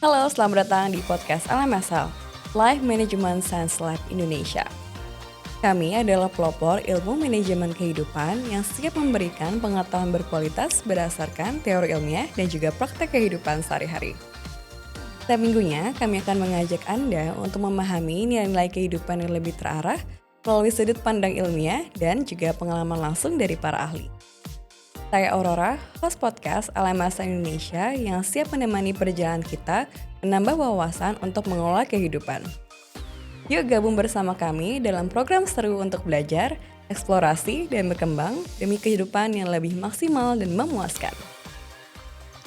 Halo, selamat datang di podcast LMSL, Life Management Science Lab Indonesia. Kami adalah pelopor ilmu manajemen kehidupan yang siap memberikan pengetahuan berkualitas berdasarkan teori ilmiah dan juga praktek kehidupan sehari-hari. Setiap minggunya, kami akan mengajak Anda untuk memahami nilai-nilai kehidupan yang lebih terarah melalui sudut pandang ilmiah dan juga pengalaman langsung dari para ahli. Saya Aurora, host podcast LMS Indonesia yang siap menemani perjalanan kita menambah wawasan untuk mengelola kehidupan. Yuk gabung bersama kami dalam program seru untuk belajar, eksplorasi, dan berkembang demi kehidupan yang lebih maksimal dan memuaskan.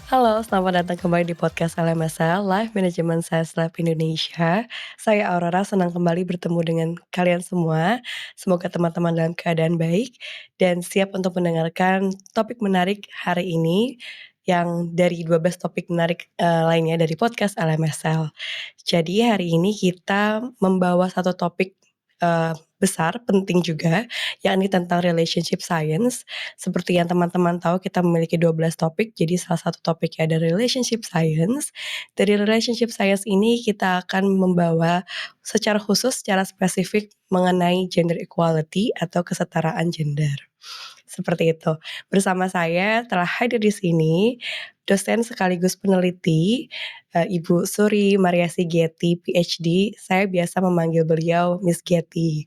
Halo, selamat datang kembali di podcast LMSL, Life Management Science Lab Indonesia. Saya Aurora, senang kembali bertemu dengan kalian semua. Semoga teman-teman dalam keadaan baik dan siap untuk mendengarkan topik menarik hari ini yang dari 12 topik menarik lainnya dari podcast LMSL. Jadi hari ini kita membawa satu topik besar, penting juga, yakni tentang relationship science. Seperti yang teman-teman tahu kita memiliki 12 topik, jadi salah satu topiknya ada relationship science. Dari relationship science ini kita akan membawa secara khusus, secara spesifik mengenai gender equality atau kesetaraan gender. Seperti itu. Bersama saya telah hadir di sini dosen sekaligus peneliti, Ibu Suri Mariasi Getty, PhD. Saya biasa memanggil beliau Miss Getty.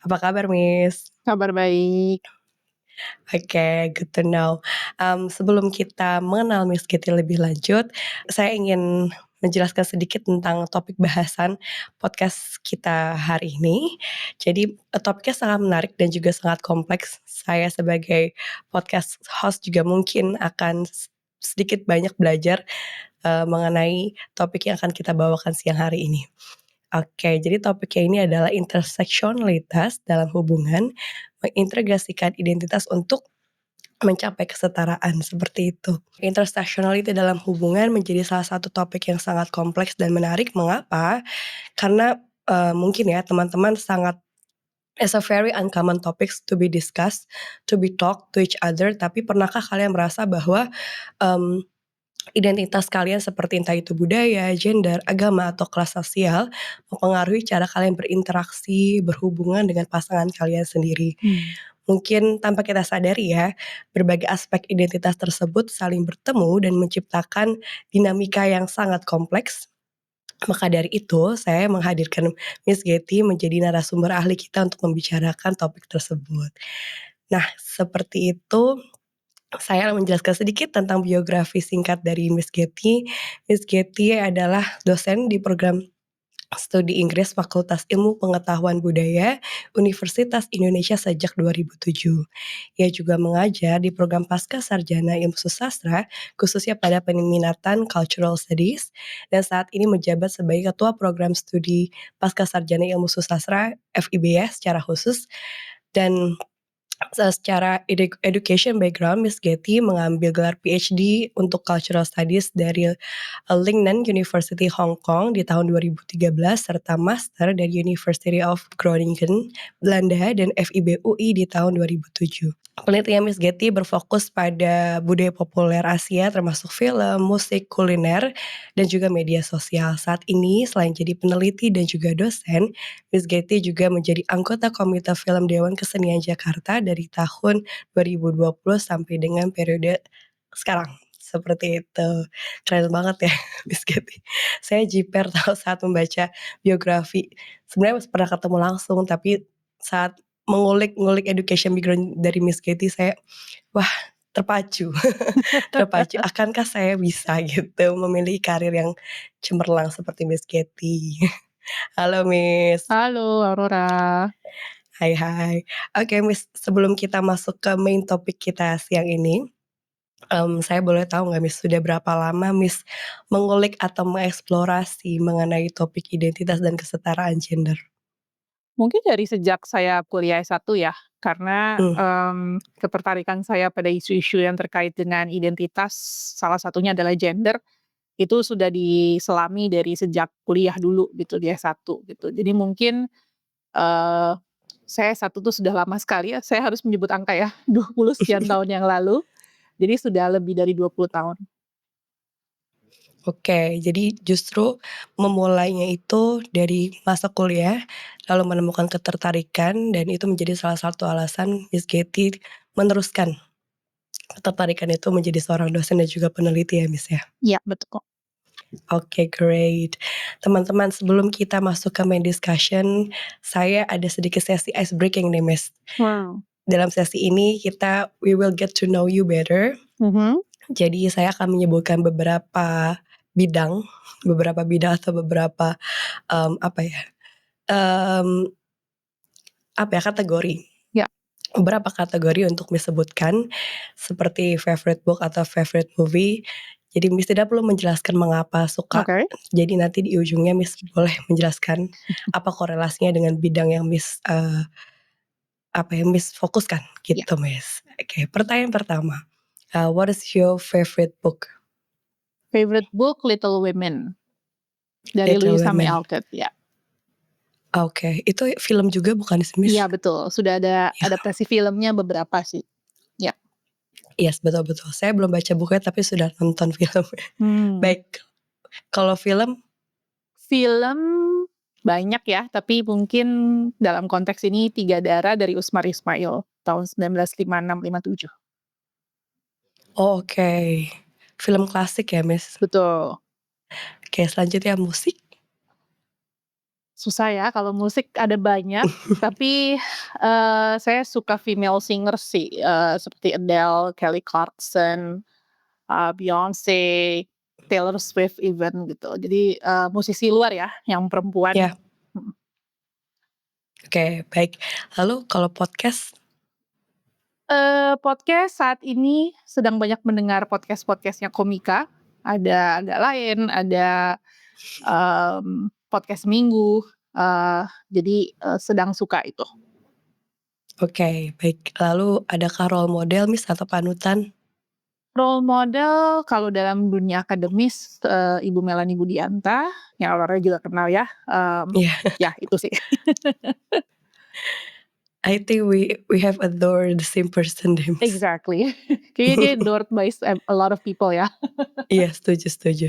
Apa kabar, Miss? Kabar baik. Oke, good to know. Sebelum kita mengenal Miss Getty lebih lanjut, saya ingin menjelaskan sedikit tentang topik bahasan podcast kita hari ini. Jadi, topiknya sangat menarik dan juga sangat kompleks. Saya sebagai podcast host juga mungkin akan sedikit banyak belajar, mengenai topik yang akan kita bawakan siang hari ini. Oke, jadi topiknya ini adalah interseksionalitas dalam hubungan, mengintegrasikan identitas untuk mencapai kesetaraan, seperti itu. Intersectionality dalam hubungan menjadi salah satu topik yang sangat kompleks dan menarik. Mengapa? Karena, mungkin ya teman-teman sangat it's a very uncommon topics to be discussed, to be talked to each other, tapi pernahkah kalian merasa bahwa, mmm, identitas kalian seperti entah itu budaya, gender, agama, atau kelas sosial mempengaruhi cara kalian berinteraksi, berhubungan dengan pasangan kalian sendiri. Mungkin tanpa kita sadari ya, berbagai aspek identitas tersebut saling bertemu dan menciptakan dinamika yang sangat kompleks. Maka dari itu, saya menghadirkan Miss Getty menjadi narasumber ahli kita untuk membicarakan topik tersebut. Nah, seperti itu saya menjelaskan sedikit tentang biografi singkat dari Miss Getty. Miss Getty adalah dosen di program studi Inggris Fakultas Ilmu Pengetahuan Budaya Universitas Indonesia sejak 2007. Ia juga mengajar di program Pascasarjana Ilmu Sastra, khususnya pada peminatan Cultural Studies, dan saat ini menjabat sebagai Ketua Program Studi Pascasarjana Ilmu Sastra FIBS secara khusus. Dan secara education background, Miss Getty mengambil gelar PhD untuk Cultural Studies dari Lingnan University Hong Kong di tahun 2013 serta Master dari University of Groningen, Belanda dan FIB UI di tahun 2007. Penelitian Miss Getty berfokus pada budaya populer Asia termasuk film, musik, kuliner, dan juga media sosial. Saat ini selain jadi peneliti dan juga dosen, Miss Getty juga menjadi anggota Komite Film Dewan Kesenian Jakarta dari tahun 2020 sampai dengan periode sekarang. Seperti itu. Keren banget ya Miss Getty. Saya jiper tahu saat membaca biografi. Sebenarnya pernah ketemu langsung, tapi saat mengulik education background dari Miss Getty saya, wah terpacu. Terpacu, akankah saya bisa gitu memilih karir yang cemerlang seperti Miss Getty. Halo Miss. Halo Aurora. Hai. Oke Miss, sebelum kita masuk ke main topik kita siang ini, saya boleh tahu nggak Miss, sudah berapa lama Miss mengulik atau mengeksplorasi mengenai topik identitas dan kesetaraan gender? Mungkin dari sejak saya kuliah S1 ya, karena, Mmm, ketertarikan saya pada isu-isu yang terkait dengan identitas, salah satunya adalah gender, itu sudah diselami dari sejak kuliah dulu gitu di S1 gitu. Jadi mungkin, eee, saya S1 tuh sudah lama sekali ya, saya harus menyebut angka ya, 20 sekian tahun yang lalu. Jadi sudah lebih dari 20 tahun. Oke, jadi justru memulainya itu dari masa kuliah, lalu menemukan ketertarikan dan itu menjadi salah satu alasan Miss Katy meneruskan ketertarikan itu menjadi seorang dosen dan juga peneliti ya, Miss, ya? Iya, betul. Oke, great. Teman-teman, sebelum kita masuk ke main discussion, saya ada sedikit sesi ice breaking nih, Miss. Wow. Dalam sesi ini we will get to know you better. Jadi saya akan menyebutkan beberapa bidang atau beberapa, apa ya, mmm, kategori. Ya. Beberapa kategori untuk Miss sebutkan, seperti favorite book atau favorite movie. Jadi Miss tidak perlu menjelaskan mengapa suka. Oke. Jadi nanti di ujungnya Miss boleh menjelaskan apa korelasinya dengan bidang yang Miss, Miss fokuskan Ya. gitu, Miss. Oke, pertanyaan pertama, what is your favorite book? Favorite book Little Women dari Little Louisa May Women. Alcott, ya. Oke, itu film juga bukan sih, Miss? Iya, betul. Sudah ada Ya, adaptasi filmnya beberapa sih. Ya. yes, betul betul. Saya belum baca bukunya tapi sudah nonton filmnya. Hmm. Baik, kalau film? Film banyak ya, tapi mungkin dalam konteks ini Tiga Darah dari Usmar Ismail tahun 1956-57. Oh, oke. Film klasik ya, Miss? Betul. Oke, selanjutnya musik? Susah ya kalau musik ada banyak, tapi, saya suka female singer sih, seperti Adele, Kelly Clarkson, Beyonce, Taylor Swift even gitu. Jadi, musisi luar ya yang perempuan. Ya, Mhm. oke, baik. Lalu kalau podcast? Podcast saat ini sedang banyak mendengar podcast-podcast-nya Komika, ada Agak Lain, ada, Podcast Minggu, jadi, sedang suka itu. Oke, baik. Lalu adakah role model, Miss, atau panutan? Role model kalau dalam dunia akademis, Ibu Melanie Budianta, yang orangnya juga kenal ya, Iya, ya itu sih. I think we have adored the same person deh, Miss. Exactly. Kayaknya dia adored by a lot of people ya. Iya, setuju setuju.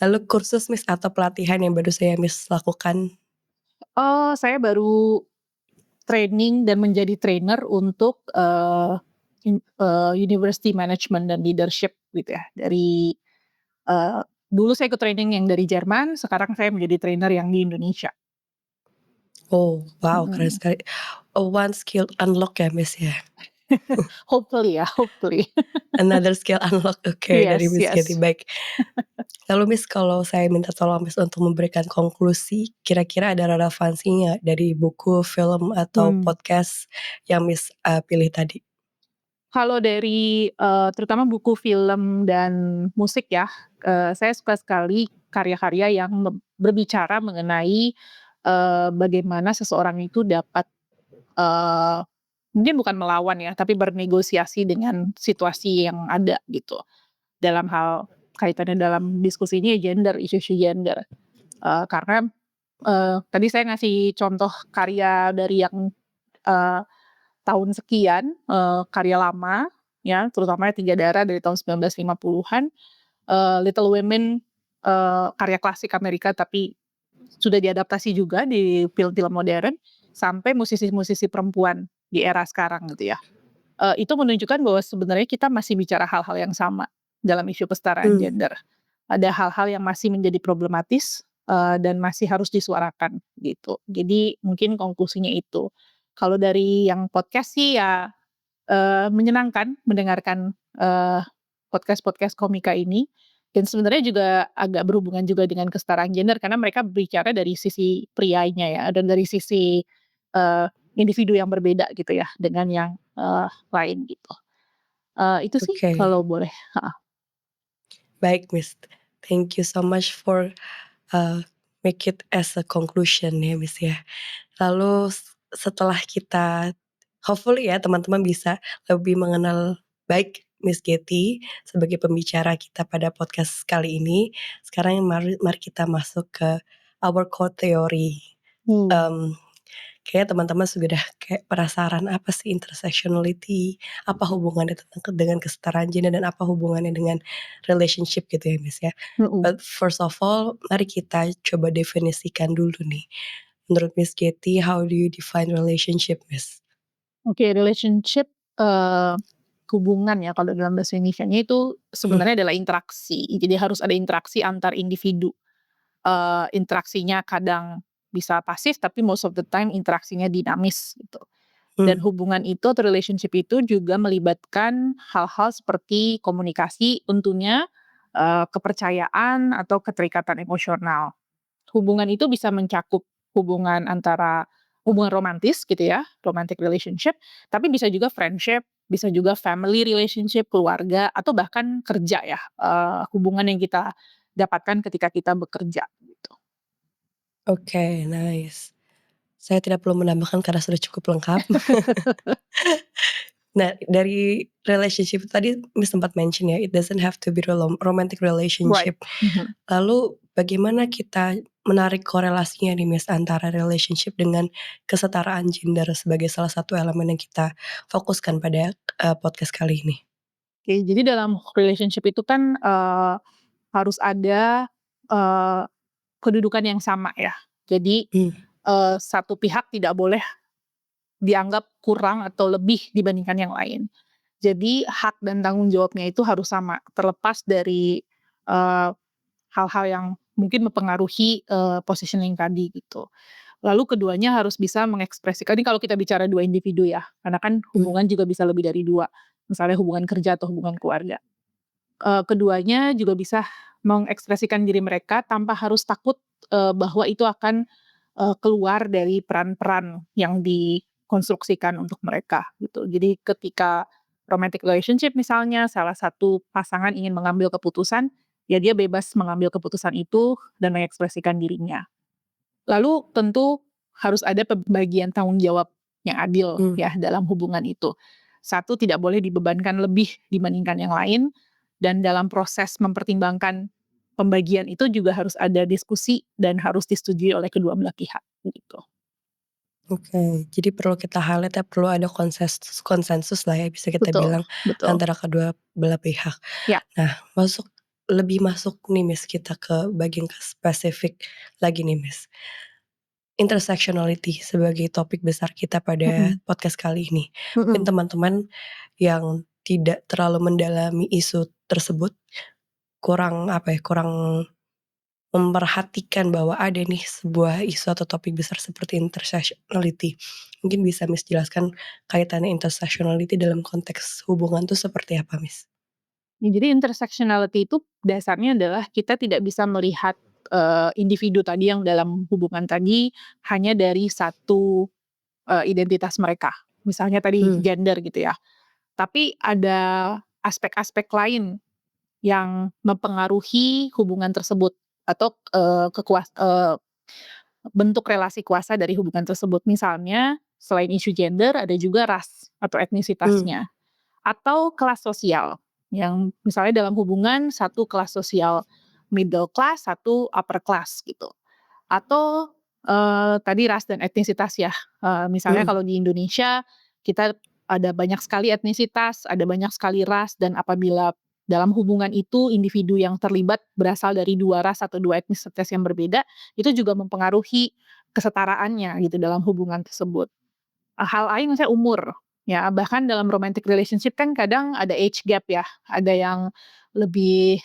Lalu kursus, Miss, atau pelatihan yang baru saya Miss lakukan? Oh, saya baru training dan menjadi trainer untuk, university management dan leadership gitu ya, dari, dulu saya ikut training yang dari Jerman, sekarang saya menjadi trainer yang di Indonesia. Oh, wow, keren Mhm. sekali. One skill unlock ya, Miss, ya? Hopefully ya, hopefully. Another skill unlock, oke, dari Yes, Miss Katy, yes. baik. Lalu Miss, kalau saya minta tolong Miss untuk memberikan konklusi, kira-kira ada relevansinya dari buku, film, atau Hmm. podcast yang Miss, pilih tadi? Kalau dari, terutama buku, film, dan musik ya, saya suka sekali karya-karya yang berbicara mengenai, bagaimana seseorang itu dapat, eee, mungkin bukan melawan ya, tapi bernegosiasi dengan situasi yang ada gitu. Dalam hal kaitannya dalam diskusi ini ya gender, isu-isu gender. Karena, tadi saya ngasih contoh karya dari yang, eee tahun sekian, karya lama ya, terutama Tiga Darah dari tahun 1950-an, Little Women, karya klasik Amerika tapi sudah diadaptasi juga di film-film modern, sampai musisi-musisi perempuan di era sekarang gitu ya. Itu menunjukkan bahwa sebenarnya kita masih bicara hal-hal yang sama dalam isu kesetaraan Mmm, gender. Ada hal-hal yang masih menjadi problematis, dan masih harus disuarakan gitu. Jadi mungkin konklusinya itu. Kalau dari yang podcast sih ya, menyenangkan mendengarkan, podcast-podcast komika ini, dan sebenarnya juga agak berhubungan juga dengan kesetaraan gender karena mereka bicara dari sisi prianya ya, dan dari sisi, eee, individu yang berbeda gitu ya dengan yang, lain gitu. Itu sih oke. kalau boleh, heeh. Baik Miss, thank you so much for, eee, make it as a conclusion ya Miss ya. Lalu setelah kita hopefully ya teman-teman bisa lebih mengenal baik Miss Getty sebagai pembicara kita pada podcast kali ini. Sekarang mari mari kita masuk ke our core theory. Hmm. Mmm, kayaknya teman-teman sudah kayak penasaran apa sih intersectionality, apa hubungannya dengan kesetaraan gender dan apa hubungannya dengan relationship gitu ya, Miss, ya. Mhm. But first of all, mari kita coba definisikan dulu nih. Menurut Miss Katy, how do you define relationship, Miss? Oke, relationship, eee, hubungan ya kalau dalam bahasa Indonesianya itu Mhm, sebenarnya adalah interaksi. Jadi harus ada interaksi antar individu. Interaksinya kadang bisa pasif, tapi most of the time interaksinya dinamis gitu. Dan mmm, hubungan itu atau relationship itu juga melibatkan hal-hal seperti komunikasi tentunya, kepercayaan atau keterikatan emosional. Hubungan itu bisa mencakup hubungan romantis gitu ya, romantic relationship, tapi bisa juga friendship, bisa juga family relationship, keluarga, atau bahkan kerja ya, hubungan yang kita dapatkan ketika kita bekerja gitu. oke, nice. Saya tidak perlu menambahkan karena sudah cukup lengkap. Nah, dari relationship tadi Miss sempat mention ya, it doesn't have to be romantic Right. relationship. Mhm. Lalu bagaimana kita menarik korelasinya nih Miss, antara relationship dengan kesetaraan gender sebagai salah satu elemen yang kita fokuskan pada, podcast kali ini? Oke, jadi dalam relationship itu kan, harus ada, eee, kedudukan yang sama ya. Jadi, Mmm, satu pihak tidak boleh dianggap kurang atau lebih dibandingkan yang lain. Jadi hak dan tanggung jawabnya itu harus sama, terlepas dari, eee, hal-hal yang mungkin mempengaruhi, positioning tadi gitu. Lalu keduanya harus bisa mengekspresikan ini kalau kita bicara 2 individu ya, karena kan mmm, hubungan juga bisa lebih dari 2, misalnya hubungan kerja atau hubungan keluarga. Keduanya juga bisa mengekspresikan diri mereka tanpa harus takut, bahwa itu akan, keluar dari peran-peran yang dikonstruksikan untuk mereka gitu. Jadi ketika romantic relationship misalnya salah satu pasangan ingin mengambil keputusan, ya dia bebas mengambil keputusan itu dan mengekspresikan dirinya. Lalu tentu harus ada pembagian tanggung jawab yang adil mmm, ya dalam hubungan itu. Satu tidak boleh dibebankan lebih dibandingkan yang lain, dan dalam proses mempertimbangkan pembagian itu juga harus ada diskusi dan harus disetujui oleh kedua belah pihak, gitu. oke. Jadi perlu kita highlight ya, perlu ada konsensus lah ya, bisa kita Betul bilang betul. antara kedua belah pihak. Ya, Nah, lebih masuk nih Miss, kita ke bagian ke spesifik lagi nih Miss. Intersectionality sebagai topik besar kita pada mhm podcast kali ini. Mungkin mhm. teman-teman yang tidak terlalu mendalami isu tersebut, kurang apa ya, kurang memperhatikan bahwa ada nih sebuah isu atau topik besar seperti intersectionality. Mungkin bisa Miss jelaskan kaitannya intersectionality dalam konteks hubungan tuh seperti apa, Miss? Ya jadi intersectionality itu dasarnya adalah kita tidak bisa melihat, individu tadi yang dalam hubungan tadi hanya dari satu identitas mereka, misalnya tadi Mmm, gender gitu ya. Tapi ada aspek-aspek lain yang mempengaruhi hubungan tersebut atau, bentuk relasi kuasa dari hubungan tersebut. Misalnya selain isu gender ada juga ras atau mmm, etnisitasnya, atau kelas sosial, yang misalnya dalam hubungan satu kelas sosial middle class, satu upper class gitu. Atau, tadi ras dan etnisitas ya, misalnya mhm, kalau di Indonesia, kita ada banyak sekali etnisitas, ada banyak sekali ras, dan apabila dalam hubungan itu individu yang terlibat berasal dari 2 ras atau 2 etnisitas yang berbeda, itu juga mempengaruhi kesetaraannya gitu dalam hubungan tersebut. Hal lain misalnya umur, ya bahkan dalam romantic relationship kan kadang ada age gap ya, ada yang lebih,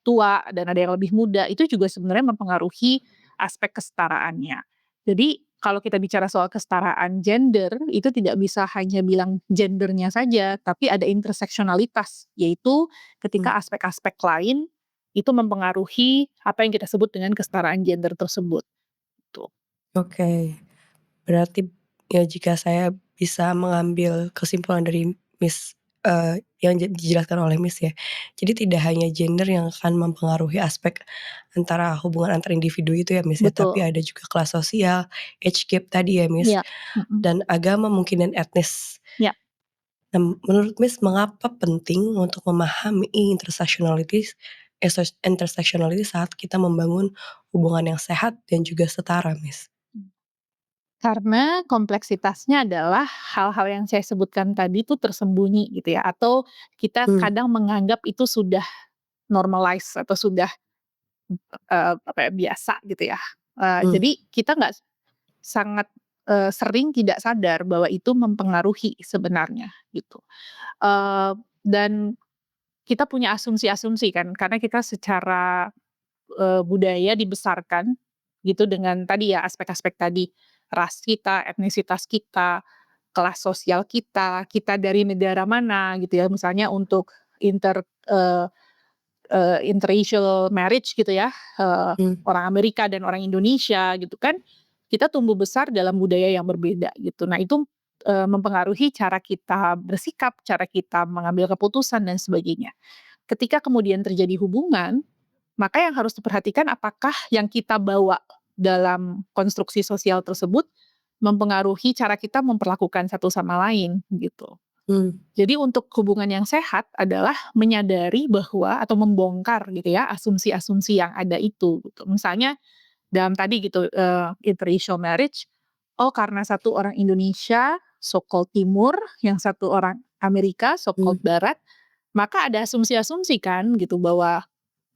tua dan ada yang lebih muda, itu juga sebenarnya mempengaruhi aspek kesetaraannya. Jadi kalau kita bicara soal kesetaraan gender, itu tidak bisa hanya bilang gendernya saja, tapi ada interseksionalitas, yaitu mmm, ketika aspek-aspek lain itu mempengaruhi apa yang kita sebut dengan kesetaraan gender tersebut, tuh. oke. Berarti ya jika saya bisa mengambil kesimpulan dari Miss, yang dijelaskan oleh Miss ya, jadi tidak hanya gender yang akan mempengaruhi aspek antara hubungan antar individu itu ya Miss ya, tapi Betul, ada juga kelas sosial, age gap tadi ya Miss, iya, mhm, dan agama mungkin dan etnis. iya. Nah, menurut Miss mengapa penting untuk memahami intersectionality saat kita membangun hubungan yang sehat dan juga setara, Miss? Karena kompleksitasnya adalah hal-hal yang saya sebutkan tadi tuh tersembunyi gitu ya, atau kita Mmm, kadang menganggap itu sudah normalize atau sudah, apa ya, biasa gitu ya. mmm, Jadi kita nggak sangat, sering tidak sadar bahwa itu mempengaruhi sebenarnya gitu. Dan kita punya asumsi-asumsi kan, karena kita secara, budaya dibesarkan gitu dengan tadi ya aspek-aspek tadi, ras kita, etnisitas kita, kelas sosial kita dari negara mana gitu ya, misalnya untuk inter eee interracial marriage gitu ya, mmm, orang Amerika dan orang Indonesia gitu kan, kita tumbuh besar dalam budaya yang berbeda gitu. Nah itu, mempengaruhi cara kita bersikap, cara kita mengambil keputusan dan sebagainya. Ketika kemudian terjadi hubungan, maka yang harus diperhatikan apakah yang kita bawa dalam konstruksi sosial tersebut mempengaruhi cara kita memperlakukan satu sama lain gitu. mmm, Jadi untuk hubungan yang sehat adalah menyadari bahwa atau membongkar gitu ya asumsi-asumsi yang ada itu gitu. Misalnya dalam tadi gitu, interracial marriage, oh karena satu orang Indonesia so called timur, yang satu orang Amerika so mmm, called barat, maka ada asumsi-asumsi kan gitu bahwa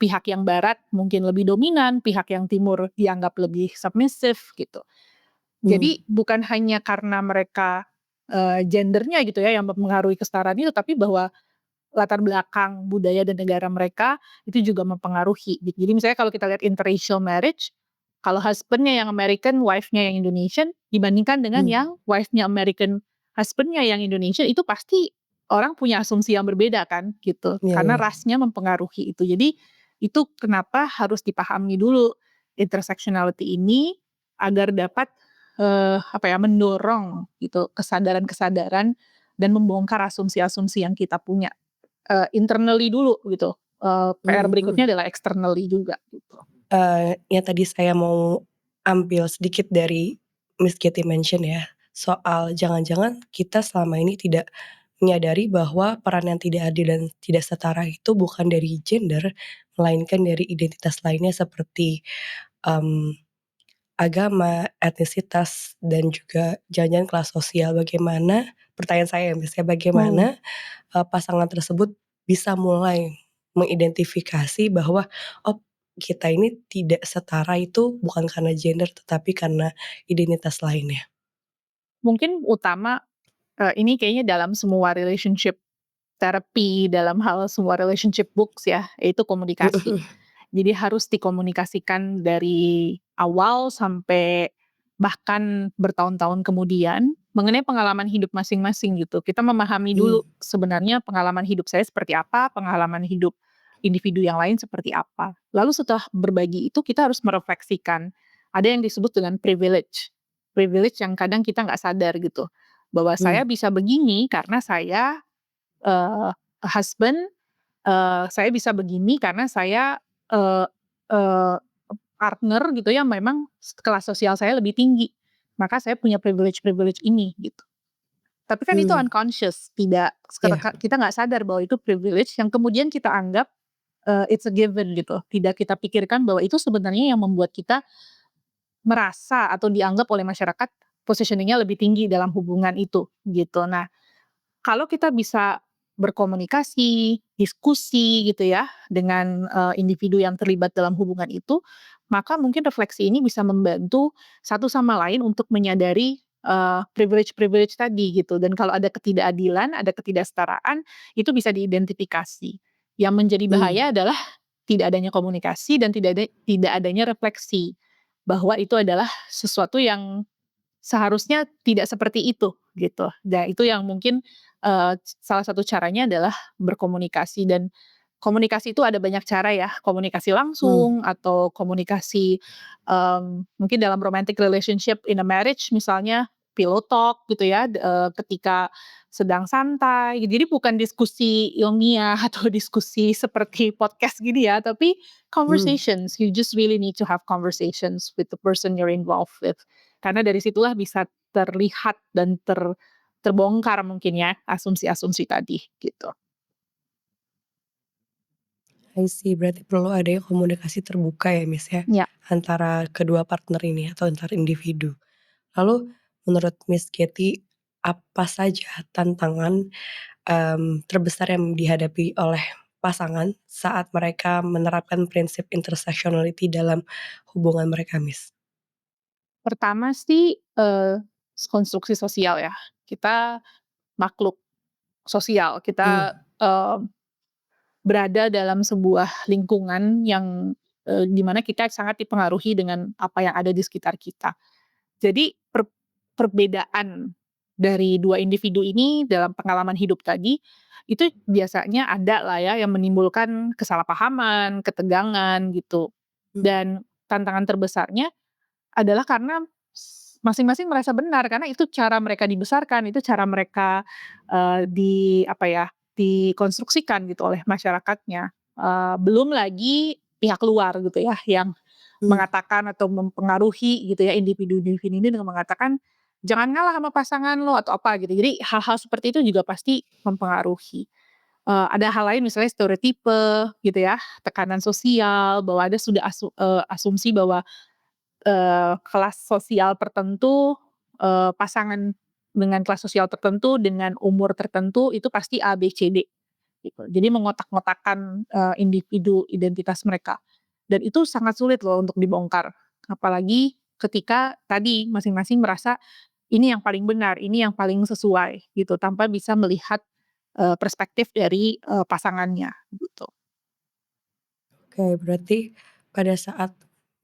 pihak yang barat mungkin lebih dominan, pihak yang timur dianggap lebih submissive gitu. mmm, Jadi bukan hanya karena mereka, gendernya gitu ya yang mempengaruhi kesetaraan itu, tapi bahwa latar belakang budaya dan negara mereka itu juga mempengaruhi gitu. Jadi misalnya kalau kita lihat interracial marriage, kalau husband-nya yang American, wife-nya yang Indonesian dibandingkan dengan mmm, yang wife-nya American, husband-nya yang Indonesian, itu pasti orang punya asumsi yang berbeda kan gitu, iya, karena iya, rasnya mempengaruhi itu. Jadi itu kenapa harus dipahami dulu intersectionality ini agar dapat, apa ya, mendorong gitu kesadaran-kesadaran dan membongkar asumsi-asumsi yang kita punya. Internally dulu gitu, PR mhm, berikutnya mhm. adalah externally juga gitu. Yang tadi saya mau ambil sedikit dari Miss Katy mention ya, soal jangan-jangan kita selama ini tidak menyadari bahwa peran yang tidak adil dan tidak setara itu bukan dari gender, melainkan dari identitas lainnya seperti, mmm, agama, etnisitas, dan juga jangan-jangan kelas sosial. Bagaimana pertanyaan saya ya Miss ya, Hmm. bagaimana pasangan tersebut bisa mulai mengidentifikasi bahwa, oh kita ini tidak setara itu bukan karena gender tetapi karena identitas lainnya. Mungkin utama, ini kayaknya dalam semua relationship therapy, dalam hal semua relationship books ya, yaitu komunikasi. Mhm, Jadi harus dikomunikasikan dari awal sampai bahkan bertahun-tahun kemudian mengenai pengalaman hidup masing-masing gitu. Kita memahami mmm, dulu sebenarnya pengalaman hidup saya seperti apa, pengalaman hidup individu yang lain seperti apa. Lalu setelah berbagi itu kita harus merefleksikan. Ada yang disebut dengan privilege. Privilege yang kadang kita nggak sadar gitu. Bahwa saya mmm, bisa begini karena saya husband, saya bisa begini karena saya, eee eee, partner gitu ya memang kelas sosial saya lebih tinggi, maka saya punya privilege-privilege ini gitu. Tapi kan itu mmm, unconscious, tidak iya, kita nggak sadar bahwa itu privilege yang kemudian kita anggap, it's a given gitu, tidak kita pikirkan bahwa itu sebenarnya yang membuat kita merasa atau dianggap oleh masyarakat positioning-nya lebih tinggi dalam hubungan itu gitu. Nah, kalau kita bisa berkomunikasi, diskusi gitu ya, dengan, individu yang terlibat dalam hubungan itu, maka mungkin refleksi ini bisa membantu satu sama lain untuk menyadari, privilege-privilege tadi gitu. Dan kalau ada ketidakadilan, ada ketidaksetaraan, itu bisa diidentifikasi. Yang menjadi mmm, bahaya adalah tidak adanya komunikasi dan tidak adanya refleksi, bahwa itu adalah sesuatu yang seharusnya tidak seperti itu, gitu. Dan itu yang mungkin, salah satu caranya adalah berkomunikasi dan komunikasi itu ada banyak cara ya, komunikasi mmm, langsung atau komunikasi, mungkin dalam romantic relationship in a marriage misalnya pillow talk gitu ya, ketika sedang santai. Jadi bukan diskusi ilmiah atau diskusi seperti podcast gini ya, tapi mmm. conversations. You just really need to have conversations with the person you're involved with. Karena dari situlah bisa terlihat dan terbongkar mungkin ya asumsi-asumsi tadi gitu. I see, berarti perlu adanya komunikasi terbuka ya Miss ya, Ya. antara kedua partner ini atau antar individu. Lalu menurut Miss Katy, apa saja tantangan, terbesar yang dihadapi oleh pasangan saat mereka menerapkan prinsip intersectionality dalam hubungan mereka, Miss? Pertama sih, konstruksi sosial ya. Kita makhluk sosial, Mmm, kita, berada dalam sebuah lingkungan yang, di mana kita sangat dipengaruhi dengan apa yang ada di sekitar kita. Jadi perbedaan dari 2 individu ini dalam pengalaman hidup tadi, itu biasanya ada lah ya yang menimbulkan kesalahpahaman, ketegangan gitu. mmm, Dan tantangan terbesarnya adalah karena masing-masing merasa benar, karena itu cara mereka dibesarkan, itu cara mereka, apa ya, dikonstruksikan gitu oleh masyarakatnya. Belum lagi pihak luar gitu ya, yang mmm, mengatakan atau mempengaruhi gitu ya individu-individu ini dengan mengatakan, "Jangan ngalah sama pasangan lo," atau apa gitu. Jadi hal-hal seperti itu juga pasti mempengaruhi. Ada hal lain misalnya stereotipe gitu ya, tekanan sosial bahwa ada sudah asumsi bahwa kelas sosial tertentu, pasangan dengan kelas sosial tertentu, dengan umur tertentu, itu pasti A, B, C, D, gitu. Jadi mengotak-ngotakkan, individu identitas mereka. Dan itu sangat sulit loh untuk dibongkar. Apalagi ketika tadi masing-masing merasa, ini yang paling benar, ini yang paling sesuai, gitu, tanpa bisa melihat, perspektif dari, pasangannya, gitu. oke, berarti pada saat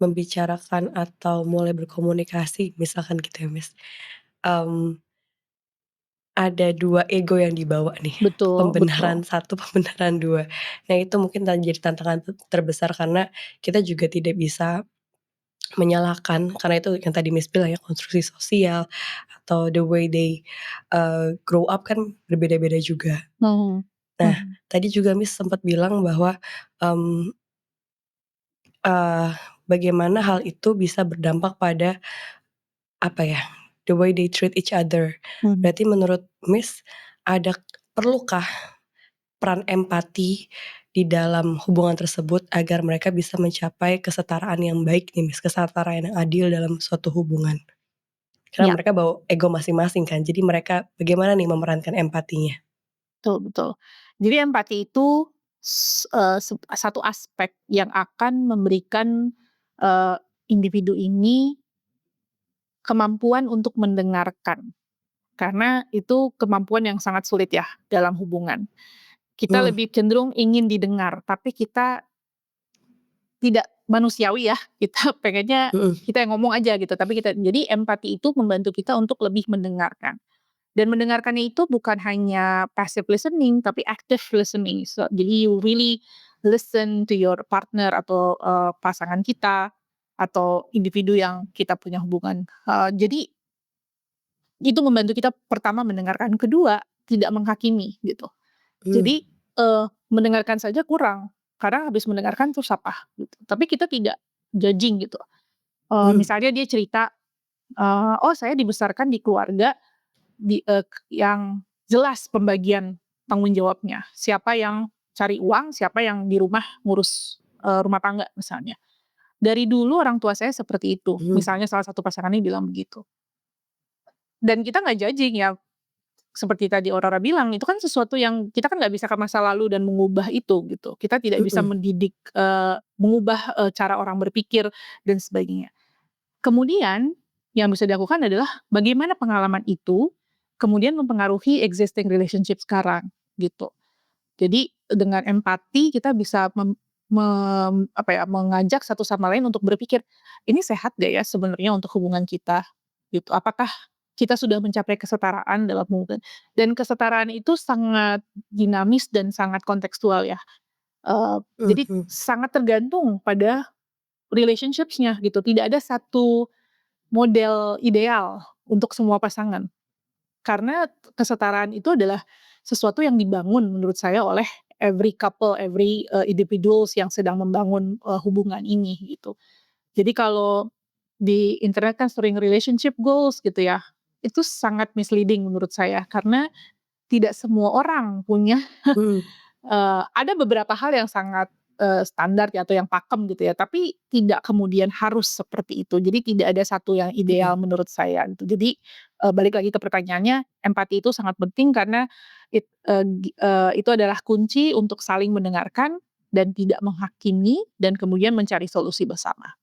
membicarakan atau mulai berkomunikasi misalkan gitu ya, Miss, mmm, ada 2 ego yang dibawa nih, Betul betul. pembenaran satu, pembenaran 2. Nah itu mungkin jadi tantangan terbesar karena kita juga tidak bisa menyalahkan, karena itu yang tadi Miss bilang ya, konstruksi sosial atau the way they, grow up kan berbeda-beda juga. Mhm, Nah, mhm. tadi juga Miss sempat bilang bahwa, mmm, eee, bagaimana hal itu bisa berdampak pada, apa ya, the way they treat each other. Mhm. Berarti menurut Miss, perlukah peran empati di dalam hubungan tersebut agar mereka bisa mencapai kesetaraan yang baik nih Miss, kesetaraan yang adil dalam suatu hubungan? Karena Iya. mereka bawa ego masing-masing kan, jadi mereka bagaimana nih memerankan empatinya? Betul betul. Jadi empati itu satu aspek yang akan memberikan, eee, individu ini kemampuan untuk mendengarkan, karena itu kemampuan yang sangat sulit ya dalam hubungan. Kita Mmm, lebih cenderung ingin didengar, tapi kita tidak manusiawi ya, kita pengennya mhm, kita yang ngomong aja gitu, tapi jadi empati itu membantu kita untuk lebih mendengarkan. Dan mendengarkannya itu bukan hanya passive listening, tapi active listening. Jadi you really listen to your partner atau, pasangan kita, atau individu yang kita punya hubungan. Jadi itu membantu kita pertama mendengarkan, kedua tidak menghakimi gitu. mmm, Jadi, mendengarkan saja kurang, karena habis mendengarkan terus apa gitu. Tapi kita tidak judging gitu. mmm, Misalnya dia cerita, "Oh saya dibesarkan di keluarga yang jelas pembagian tanggung jawabnya. Siapa yang cari uang, siapa yang di rumah ngurus, rumah tangga," misalnya. Dari dulu orang tua saya seperti itu, mhm, misalnya salah satu pasangan ini bilang begitu. Dan kita nggak judging ya, seperti tadi Aurora bilang, itu kan sesuatu yang kita kan nggak bisa ke masa lalu dan mengubah itu gitu. Kita tidak bisa mhm, mendidik, mengubah, cara orang berpikir dan sebagainya. Kemudian yang bisa dilakukan adalah bagaimana pengalaman itu kemudian mempengaruhi existing relationship sekarang, gitu. Jadi dengan empati kita bisa mengajak satu sama lain untuk berpikir, "Ini sehat gak ya sebenarnya untuk hubungan kita?" Gitu. Apakah kita sudah mencapai kesetaraan dalam hubungan? Dan kesetaraan itu sangat dinamis dan sangat kontekstual ya. Jadi mhm, sangat tergantung pada relationship-nya gitu. Tidak ada satu model ideal untuk semua pasangan. Karena kesetaraan itu adalah sesuatu yang dibangun menurut saya oleh every couple, every, individuals yang sedang membangun, hubungan ini gitu. Jadi kalau di internet kan sering relationship goals gitu ya, itu sangat misleading menurut saya karena tidak semua orang punya mhm, ada beberapa hal yang sangat standar ya atau yang pakem gitu ya, tapi tidak kemudian harus seperti itu. Jadi tidak ada satu yang ideal Mhm. menurut saya gitu. Jadi, balik lagi ke pertanyaannya, empati itu sangat penting karena itu adalah kunci untuk saling mendengarkan dan tidak menghakimi dan kemudian mencari solusi bersama.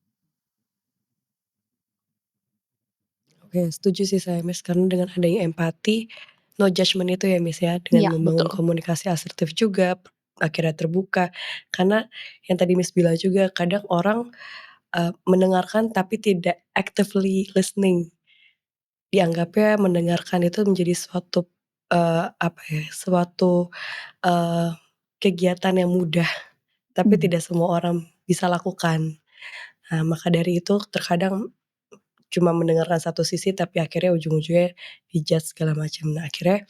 Oke, setuju sih saya, Miss, karena dengan adanya empati, no judgment itu ya, Miss, ya, dengan Iya, membangun betul. komunikasi asertif juga, akhirnya terbuka. Karena yang tadi Miss bilang juga, kadang orang, mendengarkan tapi tidak actively listening. Dianggapnya mendengarkan itu menjadi suatu, apa ya, suatu, eee, kegiatan yang mudah, tapi Mhm. tidak semua orang bisa lakukan. Nah, maka dari itu terkadang cuma mendengarkan satu sisi tapi akhirnya ujung-ujungnya di-judge segala macam. Nah, akhirnya,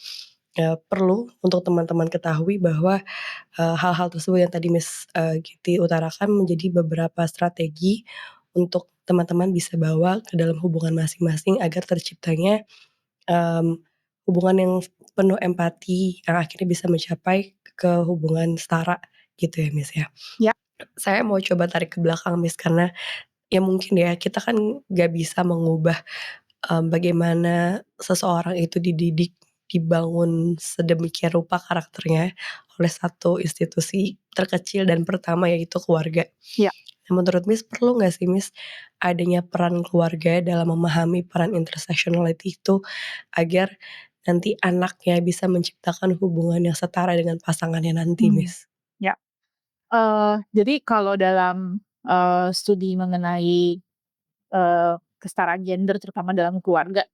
perlu untuk teman-teman ketahui bahwa, hal-hal tersebut yang tadi Miss, Giti utarakan menjadi beberapa strategi untuk teman-teman bisa bawa ke dalam hubungan masing-masing agar terciptanya, mmm, hubungan yang penuh empati yang akhirnya bisa mencapai ke hubungan setara gitu ya, Miss, ya. Ya, Saya mau coba tarik ke belakang, Miss, karena ya mungkin ya kita kan nggak bisa mengubah, bagaimana seseorang itu dididik, dibangun sedemikian rupa karakternya oleh satu institusi terkecil dan pertama yaitu keluarga. ya. Nah, menurut Miss perlu nggak sih, Miss, adanya peran keluarga dalam memahami peran intersectionality itu agar nanti anaknya bisa menciptakan hubungan yang setara dengan pasangannya nanti, Mhm. Miss? Ya. Jadi kalau dalam, studi mengenai, kesetaraan gender terutama dalam keluarga,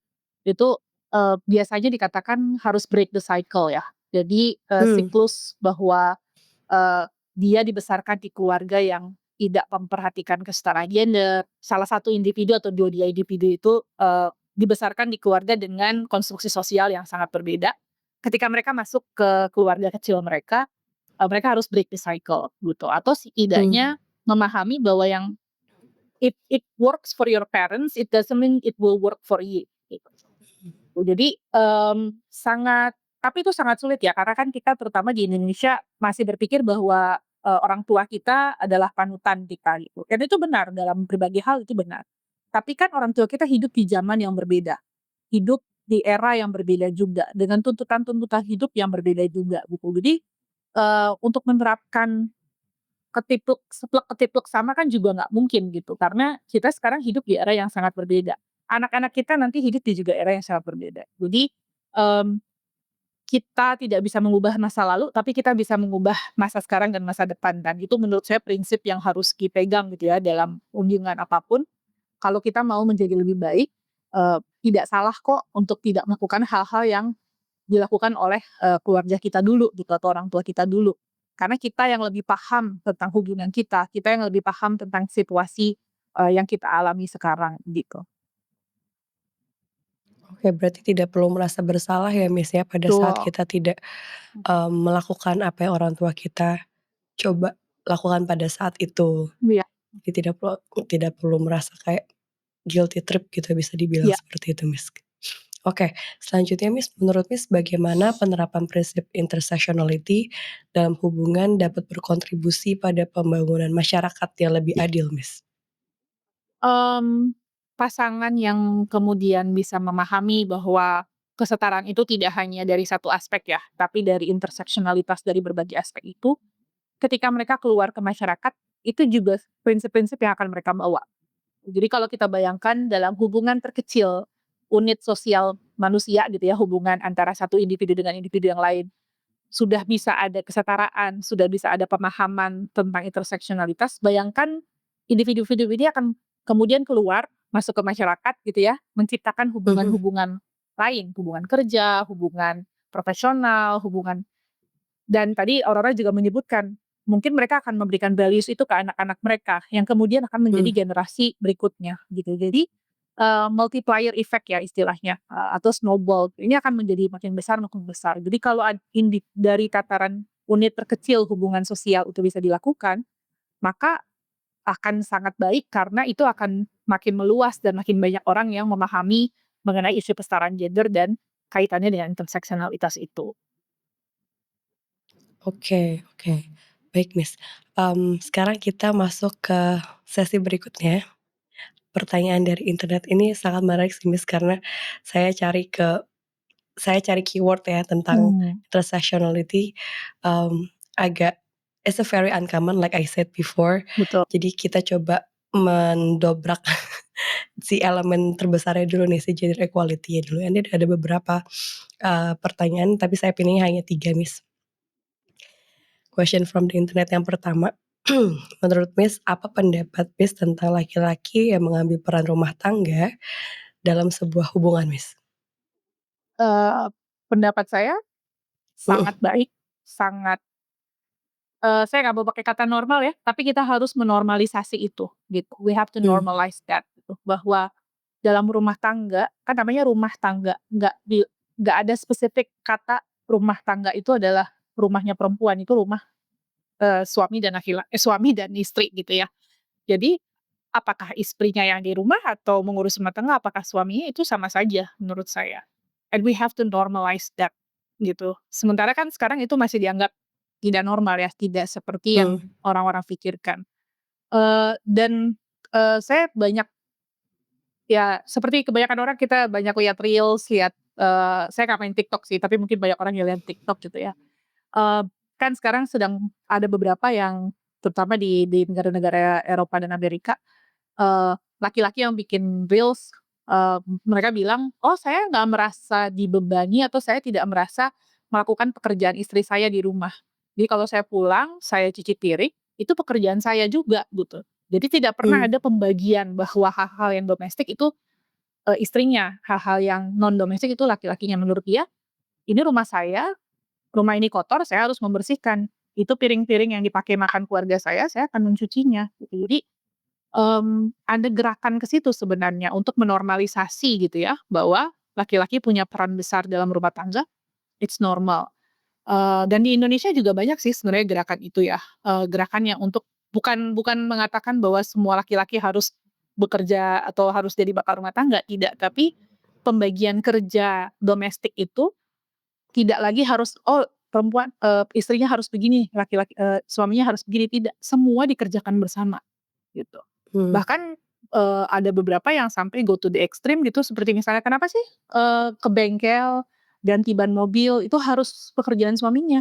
itu, biasanya dikatakan harus break the cycle ya. Jadi, Mmm, siklus bahwa, eee, dia dibesarkan di keluarga yang tidak memperhatikan kesetaraan gender, salah satu individu atau dua individu itu, dibesarkan di keluarga dengan konstruksi sosial yang sangat berbeda. Ketika mereka masuk ke keluarga kecil mereka, mereka harus break the cycle gitu, atau mmm, setidaknya memahami bahwa yang if it works for your parents, it doesn't mean it will work for you, gitu. Jadi, sangat tapi itu sangat sulit ya, karena kan kita terutama di Indonesia masih berpikir bahwa, orang tua kita adalah panutan kita gitu, dan itu benar dalam berbagai hal itu benar. Tapi kan orang tua kita hidup di zaman yang berbeda, hidup di era yang berbeda juga, dengan tuntutan-tuntutan hidup yang berbeda juga gitu. Jadi, untuk menerapkan ketiplek seplek ketiplek sama kan juga nggak mungkin gitu, karena kita sekarang hidup di era yang sangat berbeda. Anak-anak kita nanti hidup di juga era yang sangat berbeda. Jadi, mmm, kita tidak bisa mengubah masa lalu, tapi kita bisa mengubah masa sekarang dan masa depan, dan itu menurut saya prinsip yang harus dipegang gitu ya dalam hubungan apapun. Kalau kita mau menjadi lebih baik, tidak salah kok untuk tidak melakukan hal-hal yang dilakukan oleh, keluarga kita dulu gitu atau orang tua kita dulu. Karena kita yang lebih paham tentang hubungan kita yang lebih paham tentang situasi, yang kita alami sekarang gitu. oke, berarti tidak perlu merasa bersalah ya, Miss, ya, pada saat Betul. kita tidak, melakukan apa yang orang tua kita coba lakukan pada saat itu. Iya, Jadi tidak perlu merasa kayak guilty trip gitu bisa dibilang iya. seperti itu, Miss. Oke, selanjutnya, Miss, menurut Miss bagaimana penerapan prinsip intersectionality dalam hubungan dapat berkontribusi pada pembangunan masyarakat yang lebih adil, Miss? Mmm, Pasangan yang kemudian bisa memahami bahwa kesetaraan itu tidak hanya dari satu aspek ya, tapi dari interseksionalitas dari berbagai aspek itu, ketika mereka keluar ke masyarakat, itu juga prinsip-prinsip yang akan mereka bawa. Jadi kalau kita bayangkan dalam hubungan terkecil, unit sosial manusia gitu ya, hubungan antara satu individu dengan individu yang lain, sudah bisa ada kesetaraan, sudah bisa ada pemahaman tentang interseksionalitas, bayangkan individu-individu ini akan kemudian keluar, masuk ke masyarakat gitu ya, menciptakan Mhm, hubungan-hubungan lain, hubungan kerja, hubungan profesional, hubungan dan tadi Aurora juga menyebutkan, mungkin mereka akan memberikan values itu ke anak-anak mereka, yang kemudian akan mmm, menjadi generasi berikutnya, gitu. Jadi, multiplier effect ya istilahnya, atau snowball, ini akan menjadi makin besar makin besar. Jadi kalau dari tataran unit terkecil hubungan sosial itu bisa dilakukan, maka akan sangat baik karena itu akan makin meluas dan makin banyak orang yang memahami mengenai isu kesetaraan gender dan kaitannya dengan interseksionalitas itu. oke, oke. Baik, Miss. Sekarang kita masuk ke sesi berikutnya. Pertanyaan dari internet ini sangat menarik sih, Miss, karena saya cari ke saya cari keyword ya tentang Mmm. intersectionality, agak it's a very uncommon like I said before. Betul. Jadi kita coba mendobrak si elemen terbesarnya dulu nih, si gender equality-nya dulu. Ini ada beberapa, pertanyaan tapi saya pilihnya hanya 3, Miss. Question from the internet yang pertama, menurut Miss, apa pendapat Miss tentang laki-laki yang mengambil peran rumah tangga dalam sebuah hubungan, Miss? Eee, Pendapat saya Mhm, sangat baik, sangat saya nggak mau pakai kata normal ya, tapi kita harus menormalisasi itu, gitu. We have to mmm, normalize that, gitu. Bahwa dalam rumah tangga, kan namanya rumah tangga, nggak ada spesifik kata rumah tangga itu adalah rumahnya perempuan, itu rumah, suami dan istri gitu ya. Jadi, apakah istrinya yang di rumah atau mengurus rumah tangga, apakah suaminya, itu sama saja menurut saya. And we have to normalize that, gitu. Sementara kan sekarang itu masih dianggap tidak normal ya, tidak seperti yang mmm, orang-orang pikirkan. Dan, saya banyak ya seperti kebanyakan orang kita banyak lihat reels, lihat, saya nggak main TikTok sih, tapi mungkin banyak orang yang lihat TikTok gitu ya. Eee, kan sekarang sedang ada beberapa yang terutama di negara-negara Eropa dan Amerika, laki-laki yang bikin reels, mereka bilang, "Oh, saya nggak merasa dibebani atau saya tidak merasa melakukan pekerjaan istri saya di rumah. Jadi kalau saya pulang, saya cuci piring, itu pekerjaan saya juga," gitu. Jadi tidak pernah mmm, ada pembagian bahwa hal-hal yang domestik itu, istrinya, hal-hal yang non domestik itu laki-lakinya. Menurut dia, "Ini rumah saya, rumah ini kotor, saya harus membersihkan. Itu piring-piring yang dipakai makan keluarga saya akan mencucinya," gitu. Jadi, ada gerakan ke situ sebenarnya untuk menormalisasi gitu ya, bahwa laki-laki punya peran besar dalam rumah tangga, it's normal. Dan di Indonesia juga banyak sih sebenarnya gerakan itu ya, gerakan yang untuk bukan mengatakan bahwa semua laki-laki harus bekerja atau harus jadi bapak rumah tangga, tidak. Tapi pembagian kerja domestik itu tidak lagi harus, oh perempuan istrinya harus begini, suaminya harus begini, tidak. Semua dikerjakan bersama, gitu. mmm, Bahkan, ada beberapa yang sampai go to the extreme gitu, seperti misalnya, kenapa sih, ke bengkel, ganti ban mobil, itu harus pekerjaan suaminya?